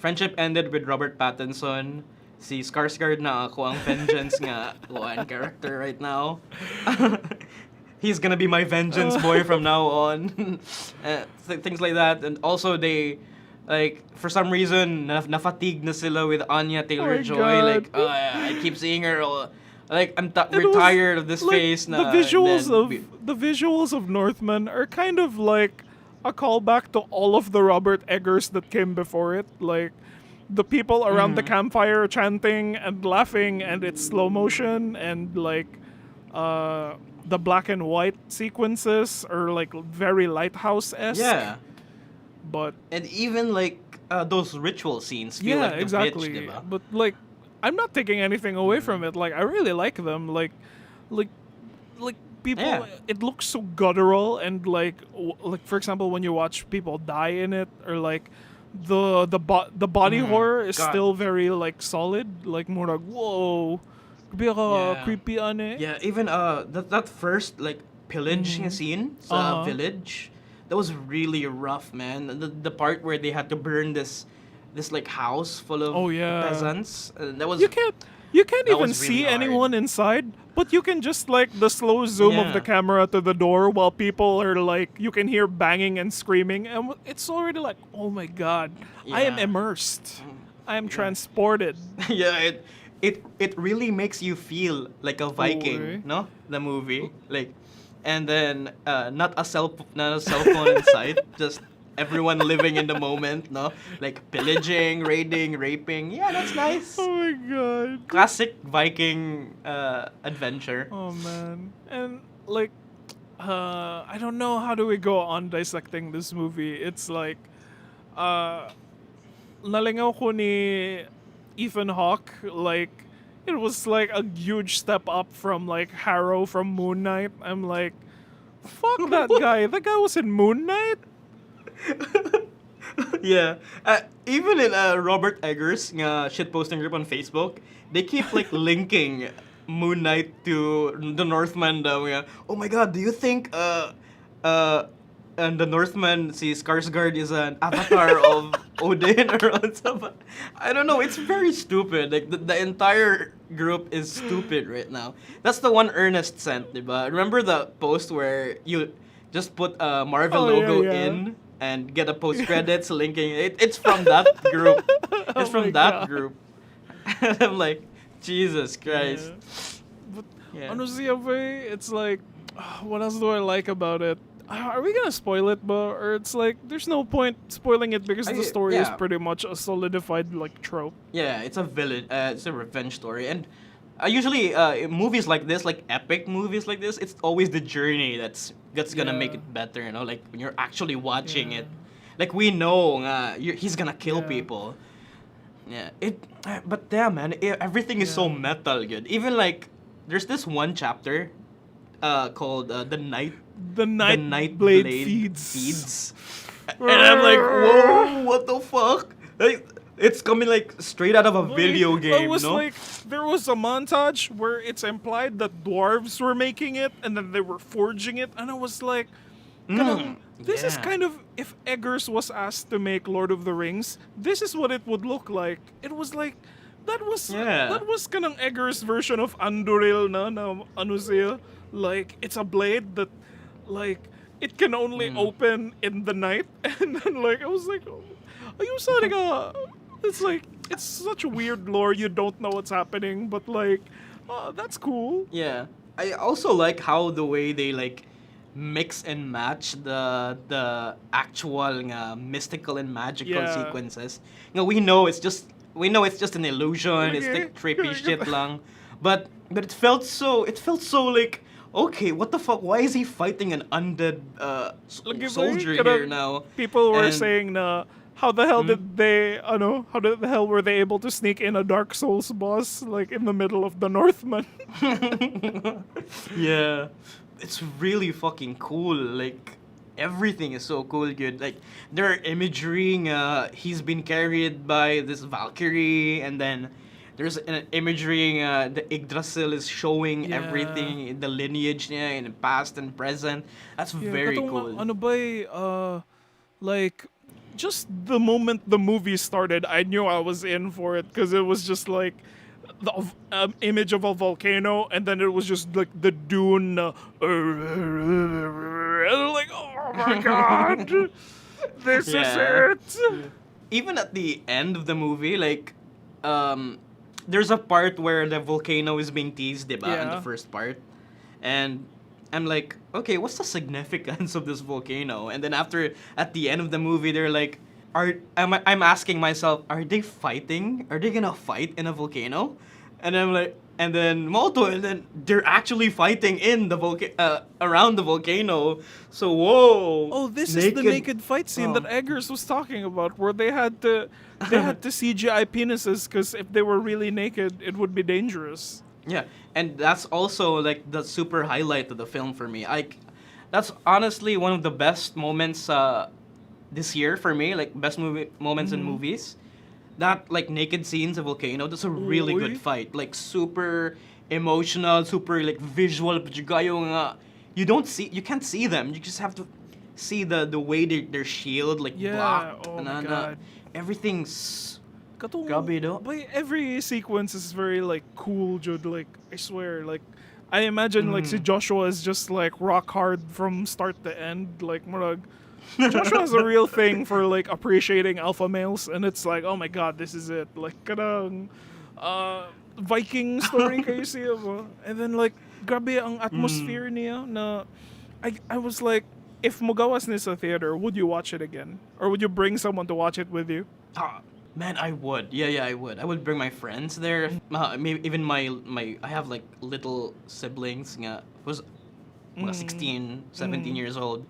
friendship ended with Robert Pattinson. Si Skarsgård na ako ang vengeance nga one character right now. He's gonna be my vengeance boy from now on. Things like that, and also they. Like, for some reason, na-fatigue na sila with Anya Taylor-Joy. God. Like, I keep seeing her. Like, It we're was, tired of this like, face. The visuals of Northman are kind of like a callback to all of the Robert Eggers that came before it. Like, the people around the campfire chanting and laughing, and it's slow motion, and like the black and white sequences are like very lighthouse-esque. Yeah. But And even, like, those ritual scenes feel like the exactly. bitch, diba? But like, I'm not taking anything away from it. Like, I really like them. Like people. Yeah. It looks so guttural, and like for example, when you watch people die in it, or like the body horror is God. still very like solid. Like more like whoa, Yeah. creepy ane. Yeah, even that first, like, pillage scene sa village, that was really rough, man. The part where they had to burn this like house full of Oh, yeah. peasants. That was You can't That even was see really hard. anyone inside, but you can just like the slow zoom of the Yeah. camera to the door while people are like, you can hear banging and screaming, and it's already like, oh my god, I am Yeah. immersed, I am transported. Yeah, it really makes you feel like a Viking, eh? no? The movie, like, and then not a cell phone in sight, just everyone living in the moment, no? Like pillaging, raiding, raping. Yeah, that's nice. Oh my god. Classic Viking adventure. Oh man. And like, I don't know how do we go on dissecting this movie. It's like, nalingaw ko ni Ethan Hawke, like, it was like a huge step up from like Harrow from Moon Knight. I'm like, fuck that guy. That guy was in Moon Knight? Yeah. Even in Robert Eggers nga shitposting group on Facebook, they keep like linking Moon Knight to the Northman daw nga. Oh my god, do you think and the Northman, si Skarsgård is an avatar of Odin or something? I don't know, it's very stupid. Like the entire group is stupid right now. That's the one Ernest sent, diba? Remember the post where you just put a Marvel Oh, yeah, logo yeah. in and get a post credits linking it? It's from that group. It's Oh from my that God. group. I'm like, Jesus Christ. But Yeah. honestly, it's like, what else do I like about it? Are we gonna spoil it, but or it's like there's no point spoiling it because the story is yeah. pretty much a solidified like trope. Yeah, it's a villain. It's a revenge story, and usually in movies like this, like epic movies like this, it's always the journey that's gonna make Yeah. it better. You know, like when you're actually watching Yeah. it, like we know he's gonna kill Yeah. people. Yeah, but damn man, everything is so Yeah. metal good. Even like there's this one chapter, called the night. The The night blade feeds. feeds. And I'm like, whoa, what the fuck? Like, it's coming like straight out of a video game, It was no? like there was a montage where it's implied that dwarves were making it and then they were forging it, and I was like, this is yeah. kind of if Eggers was asked to make Lord of the Rings, this is what it would look like. It was like that was kanang Eggers version of Anduril na ano siya. Like it's a blade that like it can only open in the night, and then like I was like, are you saying it's like it's such a weird lore, you don't know what's happening, but like that's cool. Yeah. I also like how the way they like mix and match the actual mystical and magical Yeah. sequences. We know it's just an illusion. It's like Okay. trippy shit lang. But it felt so like, okay, what the fuck? Why is he fighting an undead Like, soldier kanang here now? People were And- saying na how the hell did they, how the hell were they able to sneak in a Dark Souls boss, like, in the middle of the Northman? Yeah, it's really fucking cool. Like, everything is so cool, dude. Like, there are imagery. He's been carried by this Valkyrie, and then there's an imagery. The Yggdrasil is showing Yeah. everything, the lineage niya in the past and present. That's very katong, cool. Ano ba like, just the moment the movie started, I knew I was in for it because it was just like the image of a volcano, and then it was just like the dune. And I'm like, oh my god, this Yeah. is it. Even at the end of the movie, like, there's a part where the volcano is being teased, diba, in the Yeah. first part. And I'm like, okay, what's the significance of this volcano? And then at the end of the movie, they're like, I'm asking myself, are they fighting? Are they gonna fight in a volcano? And I'm like, and then Moto, and then they're actually fighting in the around the volcano. So whoa. Oh, this is the naked fight scene that Eggers was talking about, where they had to CGI penises because if they were really naked, it would be dangerous. Yeah, and that's also like the super highlight of the film for me. That's honestly one of the best moments this year for me. Like best movie moments in movies. That like naked scenes of volcano. That's a really Uy. good fight. Like super emotional, super like visual. But you don't see, you can't see them. You just have to see the way their shield like Yeah, blocked. oh and my then, God. Everything's Katong, grabe, no? But every sequence is very like cool, Jude. Like I swear, like I imagine like si Joshua is just like rock hard from start to end. Like murag, Joshua has a real thing for like appreciating alpha males, and it's like, oh my god, this is it. Like kadang Viking story kayo siya ba? And then like grabe ang atmosphere niya na I was like, if Mugawas ni sa theater, would you watch it again? Or would you bring someone to watch it with you? Man, I would. Yeah, I would. I would bring my friends there. Maybe even my I have like little siblings. Nga, was 16, 17 years old.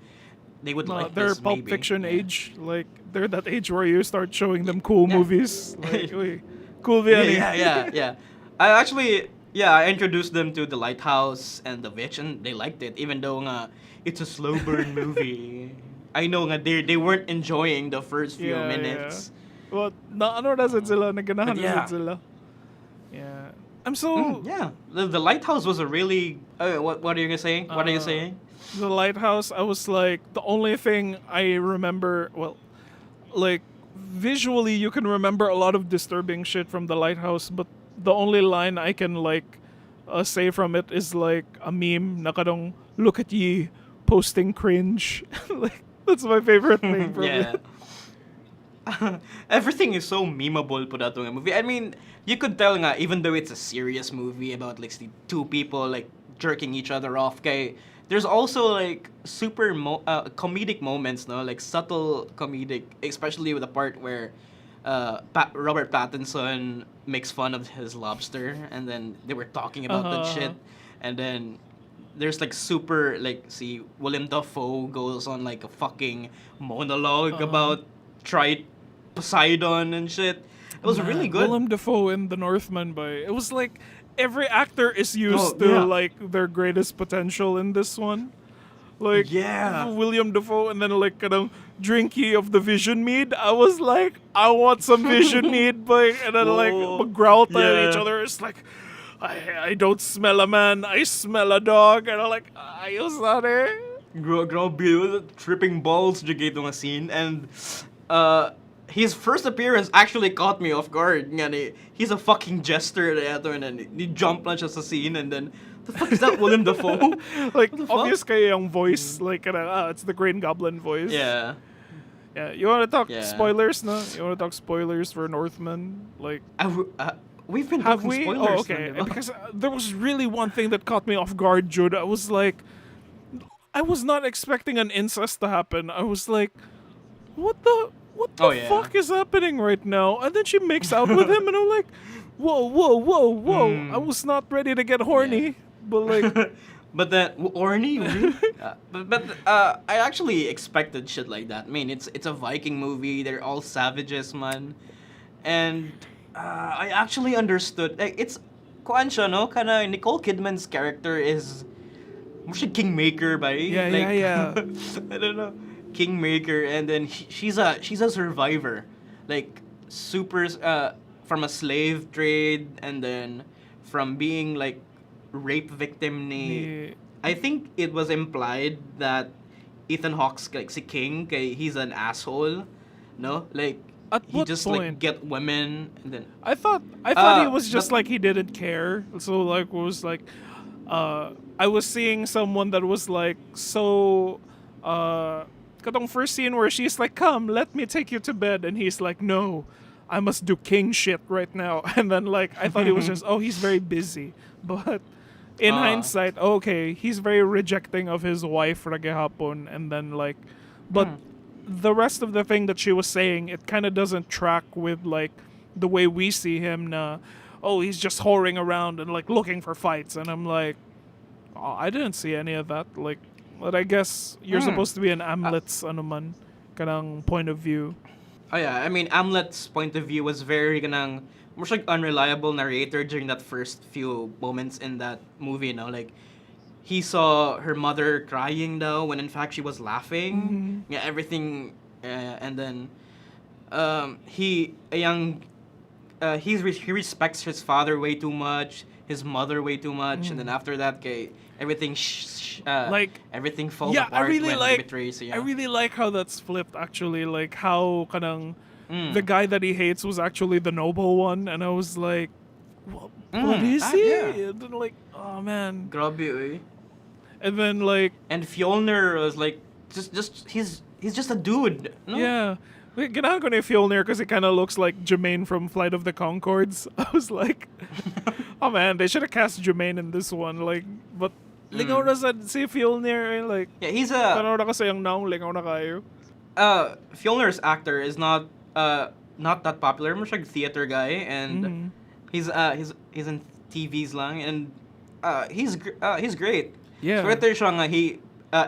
They would like They're this Pulp maybe. Fiction Yeah. age. Like they're that age where you start showing them cool Yeah. movies. Like, uy, cool Yeah, Vianney. yeah. I introduced them to The Lighthouse and The Witch, and they liked it, even though it's a slow burn movie. I know they weren't enjoying the first few Yeah, minutes. Well, ano na sila, naganahan But yeah. na sila. Yeah. I'm so Yeah, the Lighthouse was a really. What are you saying? What are you saying? The Lighthouse, I was like, the only thing I remember, well, like, visually you can remember a lot of disturbing shit from The Lighthouse, but the only line I can, like, say from it is, like, a meme, nakadong, look at ye, posting cringe. Like, that's my favorite thing from Yeah. it. Everything is so memeable po datong movie. I mean, you could tell nga, even though it's a serious movie about like two people like jerking each other off, kay, there's also like super comedic moments, no? Like subtle comedic, especially with the part where Robert Pattinson makes fun of his lobster, and then they were talking about that shit, and then there's like super like see Willem Dafoe goes on like a fucking monologue about Poseidon and shit. It was really good. Willem Dafoe in The Northman, it was like every actor is used to yeah. like their greatest potential in this one. Like Yeah. William Dafoe and then like drinky of the Vision mead. I was like, I want some Vision mead, boy. And then like growl at Yeah. each other. It's like I don't smell a man, I smell a dog. And I'm like, ayos na rin. Grabe, tripping balls jud nga scene, and his first appearance actually caught me off guard. Nga, he's a fucking jester and then he jumped lang siya sa scene, and then the fuck is that Willem Dafoe? Like What the fuck? obvious kayo yung voice, like it's the Green Goblin voice. Yeah. Yeah, you want to talk Yeah. spoilers, no? You want to talk spoilers for Northman? Like, We've been have talking we? spoilers. Oh, okay. na, diba? Because there was really one thing that caught me off guard, Jude. I was like, I was not expecting an incest to happen. I was like, what the Oh, yeah. fuck is happening right now? And then she makes out with him, and I'm like, whoa. I was not ready to get horny, but like, But then Orny, really? I actually expected shit like that. I mean, it's a Viking movie. They're all savages, man. And I actually understood. Like, it's kuan siya, no? Kana Nicole Kidman's character is mostly Kingmaker, ba? Yeah, Like, yeah. I don't know, Kingmaker, and then she's a survivor, like super from a slave trade, and then from being like rape victim ni. I think it was implied that Ethan Hawke's like si King, kay he's an asshole, no? Like At he what just point? like get women and then I thought he was just but- like he didn't care. So like was like I was seeing someone that was like so katong first scene where she's like, "Come, let me take you to bed," and he's like, "No, I must do king shit right now." And then like I thought it was just, oh, he's very busy. But in hindsight, okay, he's very rejecting of his wife Ragehapon, and then like but the rest of the thing that she was saying, it kind of doesn't track with like the way we see him na, oh, he's just whoring around and like looking for fights, and I'm like, oh, I didn't see any of that. Like, but I guess you're supposed to be an Amlet's ano man, kanang point of view. Oh yeah, I mean Amlet's point of view was very kanang much like unreliable narrator during that first few moments in that movie, you know, like he saw her mother crying though when in fact she was laughing. Yeah, everything, and then he respects his father way too much, his mother way too much, and then after that, everything Like, everything falls yeah, apart I really when like he betrays you. I really like how that's flipped actually, like how kanang the guy that he hates was actually the noble one, and I was like, what is he? yeah. And then like, oh man. Grabe, eh? And then like, And Fjolnir was like just he's just a dude. No? yeah. Like, ganahan ko na yung Fjolnir kasi it kind of looks like Jermaine from Flight of the Conchords. I was like, oh man, they should have cast Jermaine in this one. Like, but lingaw na sa si Fjolnir, like, Yeah, he's tanaw na kasi yung naong lingaw na kayo. Fjolnir's actor is not that popular. Much like theater guy, and he's in TVs lang, and he's great. Yeah. So ito siya nga,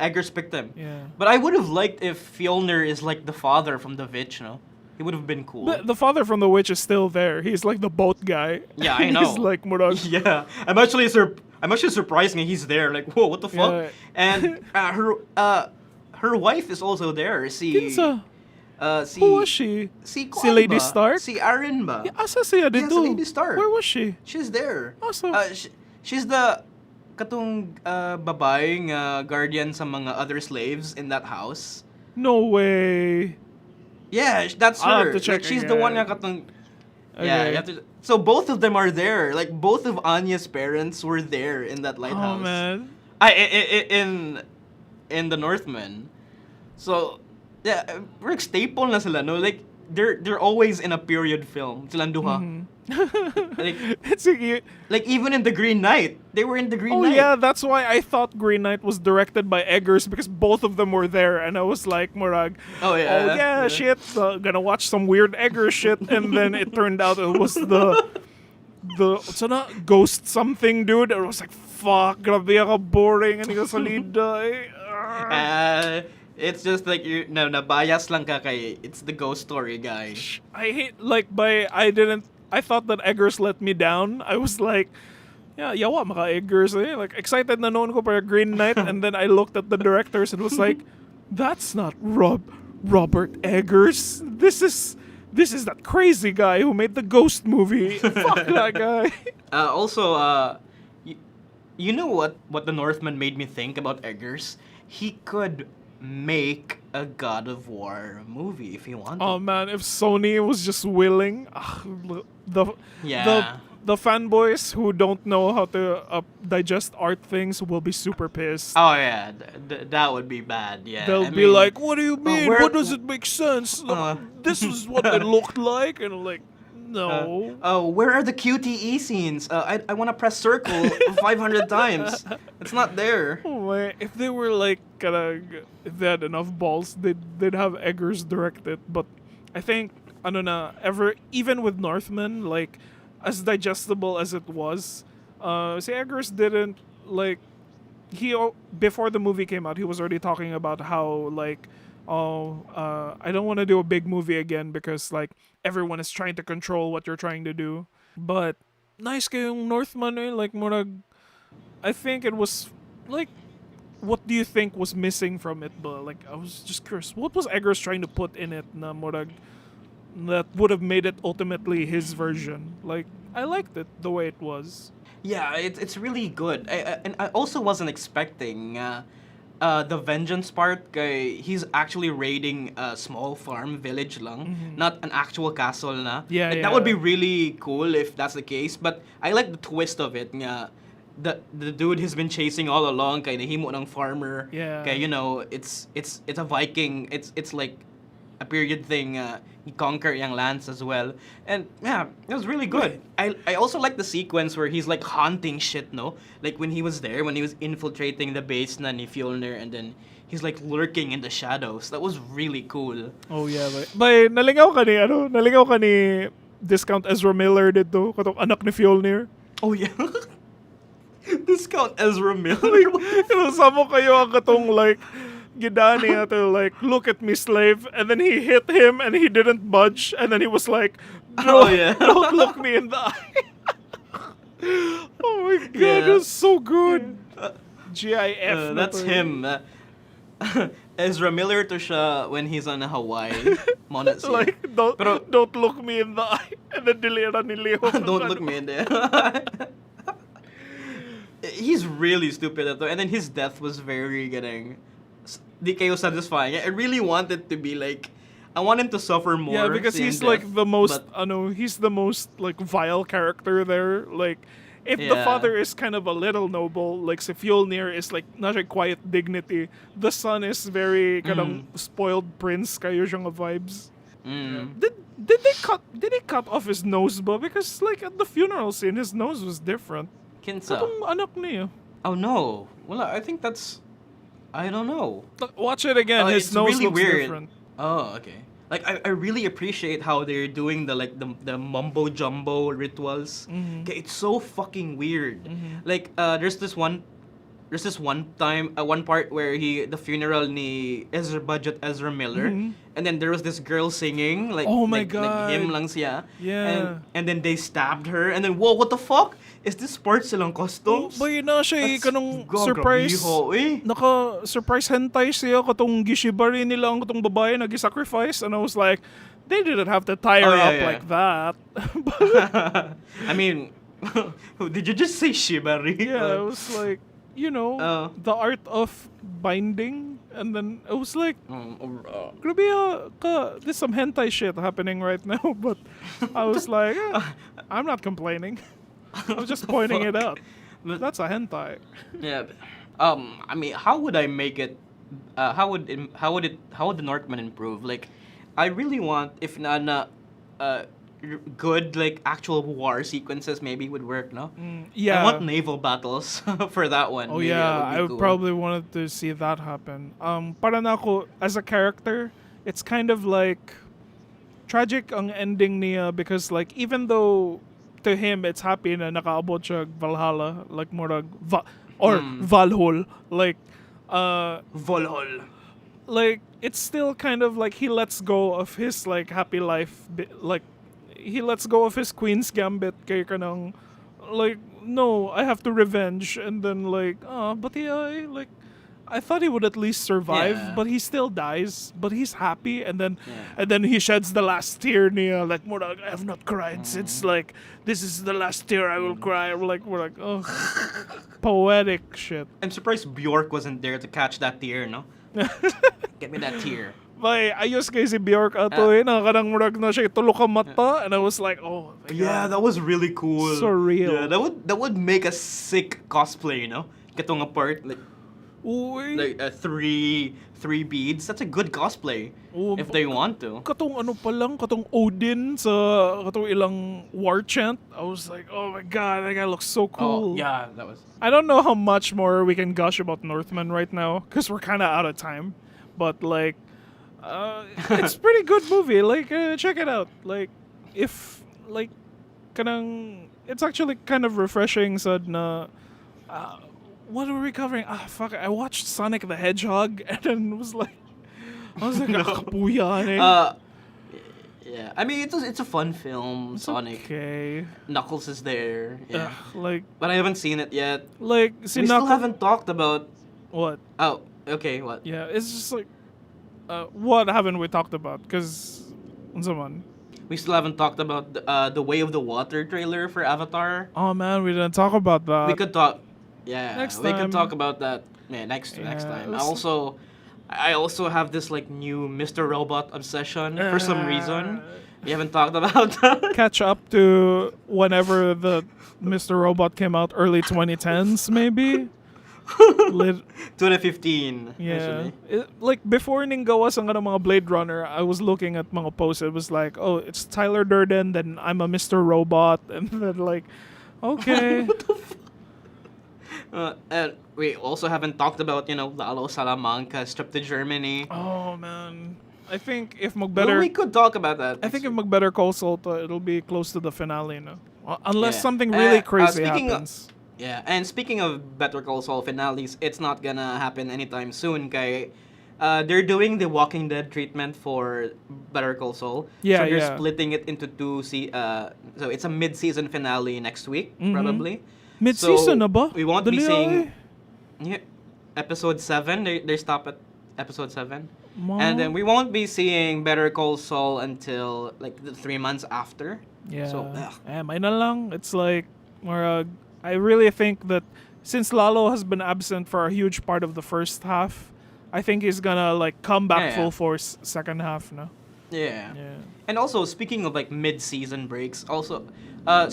Eggers picked him. Yeah. But I would have liked if Fjolnir is like the father from The Witch, no? He would have been cool. But the father from The Witch is still there. He's like the boat guy. Yeah, I know. He's like murag. Yeah, I'm actually surprised nga he's there. Like, whoa, what the fuck? Yeah. And her wife is also there. Kinsa? Si Who was she? Si Lady ba? Stark? Si Arryn ba? Yeah, asa siya Yeah, dito? si Lady Stark. Where was she? She's there. Asa? She's the katong babaeng guardian sa mga other slaves in that house. No way. Yeah, that's I'll her. have to check Like, she's the one again. nga katong. Yeah, Okay. you have to, so both of them are there. Like both of Anya's parents were there in that lighthouse. Oh man. In the Northman. So yeah, Rick staple na sila, no? Like they're always in a period film. Silang duha. Like It's like even in the Green Knight, they were in the Green oh Knight. yeah, that's why I thought Green Knight was directed by Eggers, because both of them were there, and I was like, Murag, Oh yeah. oh yeah, shit, gonna watch some weird Eggers shit, and then it turned out it was the what's that, ghost something dude. I was like, fuck, grabe ka boring, and he goes, salida. It's just like you no bias lang ka kay it's the ghost story guy. I hate I thought that Eggers let me down. I was like, yeah, yawa maka Eggers, eh. Like excited na noon ko para Green Knight, and then I looked at the directors and was like, that's not Robert Eggers. This is that crazy guy who made the Ghost movie. Fuck that guy. Also, you know what the Northman made me think about Eggers? He could make a God of War movie if he wanted. Oh man, if Sony was just willing, Yeah. the fanboys who don't know how to digest art things will be super pissed. Oh yeah, that would be bad. Yeah, They'll I be mean, like, "What do you mean? where- What does it make sense? This is what it looked like," and I'm like, no. Where are the QTE scenes? I want to press circle 500 times. It's not there. Oh man, if they were like if they had enough balls, they'd have Eggers direct it. But I think even with Northman, like as digestible as it was, si Eggers didn't like before the movie came out, he was already talking about how like, I don't want to do a big movie again because like everyone is trying to control what you're trying to do. But nice kayong Northman like murag, I think it was like, what do you think was missing from it? But like, I was just curious, what was Eggers trying to put in it na murag that would have made it ultimately his version? Like, I liked it the way it was. Yeah, it's really good. And I also wasn't expecting the vengeance part. He's actually raiding a small farm village lang, not an actual castle na. Yeah, Like, that would yeah. be really cool if that's the case. But I like the twist of it. Nga, the dude he's been chasing all along, kay nahimo ng farmer. Yeah. Kay, you know, it's a Viking. It's like a period thing. He conquer yung lands as well, and yeah, it was really good. I also like the sequence where he's like haunting shit, no? Like when he was infiltrating the base na ni Fjolnir, and then he's like lurking in the shadows. That was really cool. Oh yeah, nalingaw ka ni Discount Ezra Miller dito, katong anak ni Fjolnir. Oh yeah. Discount Ezra Miller. Sama kayo ang katong like, gidani to like, look at me slave, and then he hit him and he didn't budge, and then he was like, Oh yeah. don't look me in the eye. Oh my god, Yeah. it was so good. GIF na That's to. him. Ezra Miller to siya when he's on Hawaii. Mo na siya. Like, Pero- don't look me in the eye, and then dilira ni Leo. Don't look me in there. He's really stupid at and then his death was very getting di kayo satisfying. I really wanted to be like, I want him to suffer more. Yeah, because seeing he's death, like the most, but- he's the most like vile character there. Like, if the Yeah. father is kind of a little noble, like si Fjolnir is like not a quiet dignity. The son is very kind of spoiled prince kayo siyang vibes. Did they cut off his nose ba? Because like at the funeral scene, his nose was different. Kinsa. Katong anak niya. Oh no. Well, I think that's, I don't know. Watch it again. His It's nose really looks weird. different. Oh, okay. Like I really appreciate how they're doing the mumbo jumbo rituals. Okay, it's so fucking weird. Like there's this one time one part where the funeral ni Ezra Miller, and then there was this girl singing like, Oh my like God. hymn lang siya. Yeah. And then they stabbed her, and then whoa, what the fuck? Is this part silang costumes? Boy na siya kanong That's surprise. grabiho, eh. Naka-surprise hentai siya katong gishibari nila ang katong babae nag-sacrifice, and I was like, they didn't have to tie her Oh, yeah, up yeah. like that. I mean, did you just say shibari? Yeah, it was like, the art of binding, and then it was like, grabe there's some hentai shit happening right now, but I was like, I'm not complaining. I was just pointing it out. But- That's a hentai. Yeah. I mean, how would I make it? How would the Northman improve? Like, I really want if na good like actual war sequences maybe would work. No. Yeah. I want naval battles for that one. Oh Maybe yeah, that would be I would cool. probably wanted to see that happen. Para na ako, as a character, it's kind of like tragic ang ending niya because like even though to him it's happy na nakaabot siya Valhalla, like murag Valhol, like Volhol. like it's still kind of like he lets go of his like happy life, like he lets go of his Queen's Gambit kay kanang like, no, I have to revenge, and then like but he like I thought he would at least survive, Yeah. but he still dies, but he's happy, and then he sheds the last tear niya, like murag, I have not cried since like this is the last tear I will cry. We're like oh poetic shit. I'm surprised Bjork wasn't there to catch that tear. No. Get me that tear. May ayos kay si Bjork ato kanang murag na siya tulok ang mata, and I was like, oh my Yeah, God. that was really cool. Surreal. Yeah, that would make a sick cosplay, you know? Katong apart, like Uy. three beads. That's a good cosplay Oh, if they want to. Katong ano pa lang, katong Odin sa katong ilang war chant. I was like, oh my God, that guy looks so cool. Oh, yeah, that was. I don't know how much more we can gush about Northman right now, because we're kind of out of time. But like, it's a pretty good movie. Like, check it out. Like, if like, kanang, it's actually kind of refreshing. Sad na, what were we covering? Ah, fuck! I watched Sonic the Hedgehog, and then I was like, No. kapuyan eh. Yeah. I mean, it's a fun film. It's Sonic. okay. Knuckles is there. Yeah. Like But I haven't seen it yet. see, We still Knuckles. haven't talked about. What? Oh, okay. What? Yeah, it's just like, what haven't we talked about? Because, someone. We still haven't talked about the Way of the Water trailer for Avatar. Oh man, we didn't talk about that. We could talk. Yeah, Next we time. could talk about that. Yeah, next Yeah, time. let's- I also have this like new Mr. Robot obsession for some reason. We haven't talked about that. Catch up to whenever the Mr. Robot came out, early 2010s maybe. 2015. Yeah. Actually. Like before ning gawas ang mga Blade Runner, I was looking at mga posts. It was like, oh, it's Tyler Durden, then I'm a Mr. Robot, and then like, okay. What the and we also haven't talked about, Lalo Salamanca's trip to Germany. Oh man, I think if Well, Magbetter, we could talk about that. I think if next week. Magbetter Call Saul, it'll be close to the finale, no? Unless Yeah. something really crazy speaking of- happens. Yeah, and speaking of Better Call Saul finales, it's not gonna happen anytime soon, kay. They're doing the Walking Dead treatment for Better Call Saul. Yeah, so they're yeah. splitting it into so it's a mid-season finale next week, Mhm. probably. Mid-season So, na ba? We won't be Dali seeing ay. yeah, episode 7. They stop at episode 7. Ma- And then we won't be seeing Better Call Saul until like the 3 months after. Yeah. So, ugh. May na lang. It's like, I really think that since Lalo has been absent for a huge part of the first half, I think he's gonna like come back Yeah. full force second half, no? Yeah. Yeah. And also, speaking of like mid-season breaks, also,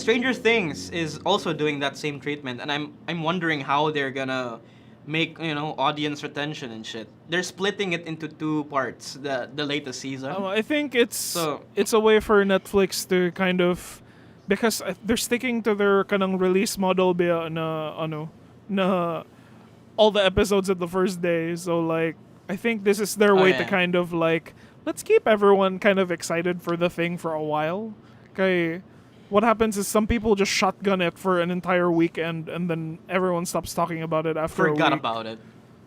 Stranger Things is also doing that same treatment, and I'm wondering how they're gonna make audience retention and shit. They're splitting it into 2 parts, the latest season. I think it's a way for Netflix to kind of, because they're sticking to their kanang release model na all the episodes at the first day. So like I think this is their way to yeah. kind of like, let's keep everyone kind of excited for the thing for a while. Okay. What happens is some people just shotgun it for an entire weekend and then everyone stops talking about it after Forgot a week. about it.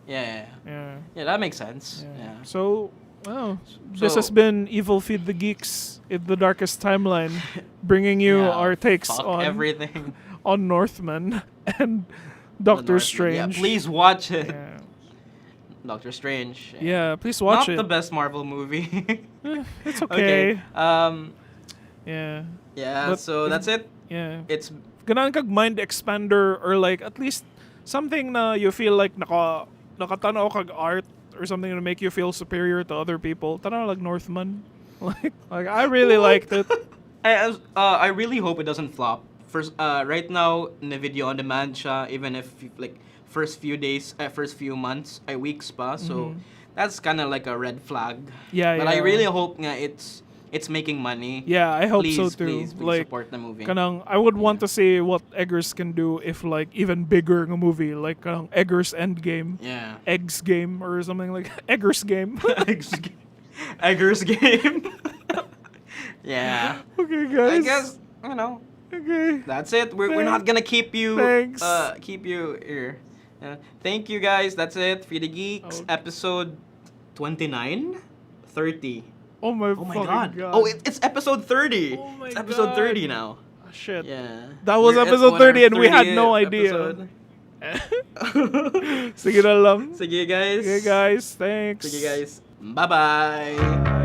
Yeah. Yeah. That makes sense. Yeah. Yeah. So, this So- has been Evil Feed the Geeks in the darkest timeline, bringing you Yeah, our takes fuck on everything. on Northman and Doctor Northman. Strange. Yeah, please watch it. Yeah. Doctor Strange. Yeah, please watch Not it. the best Marvel movie. It's okay. Yeah. Yeah. But So if- that's it. Yeah. It's Ganaan kag mind expander or like at least something na you feel like nakatanaw kag art or something to make you feel superior to other people. Tanaw like Northman. Like I really liked it. I really hope it doesn't flop. First, right now, in the video on demand siya, even if like first few days, first few months, weeks pa. So that's kind of like a red flag. Yeah, But yeah. I really hope nga it's making money. Yeah, I hope please, so too. Please Like support the movie. kanang I would want to see what Eggers can do if like even bigger ng movie like kanang Eggers Endgame, Yeah. Eggs Game or something like Eggers Game. Eggers game. Yeah. Okay, guys. I guess Okay. that's it. We're not gonna keep you Thanks. keep you here. Thank you guys. That's it for the Geeks Oh. episode 29, 30. Oh my Oh my fucking god. Oh, it's episode 30. Oh my it's episode God. 30 now. Ah, shit. Yeah. That was We're at episode 30 and we had no 30th idea. episode. Sige na lang. Sige guys. Okay, guys. Thanks. Sige guys. Bye-bye.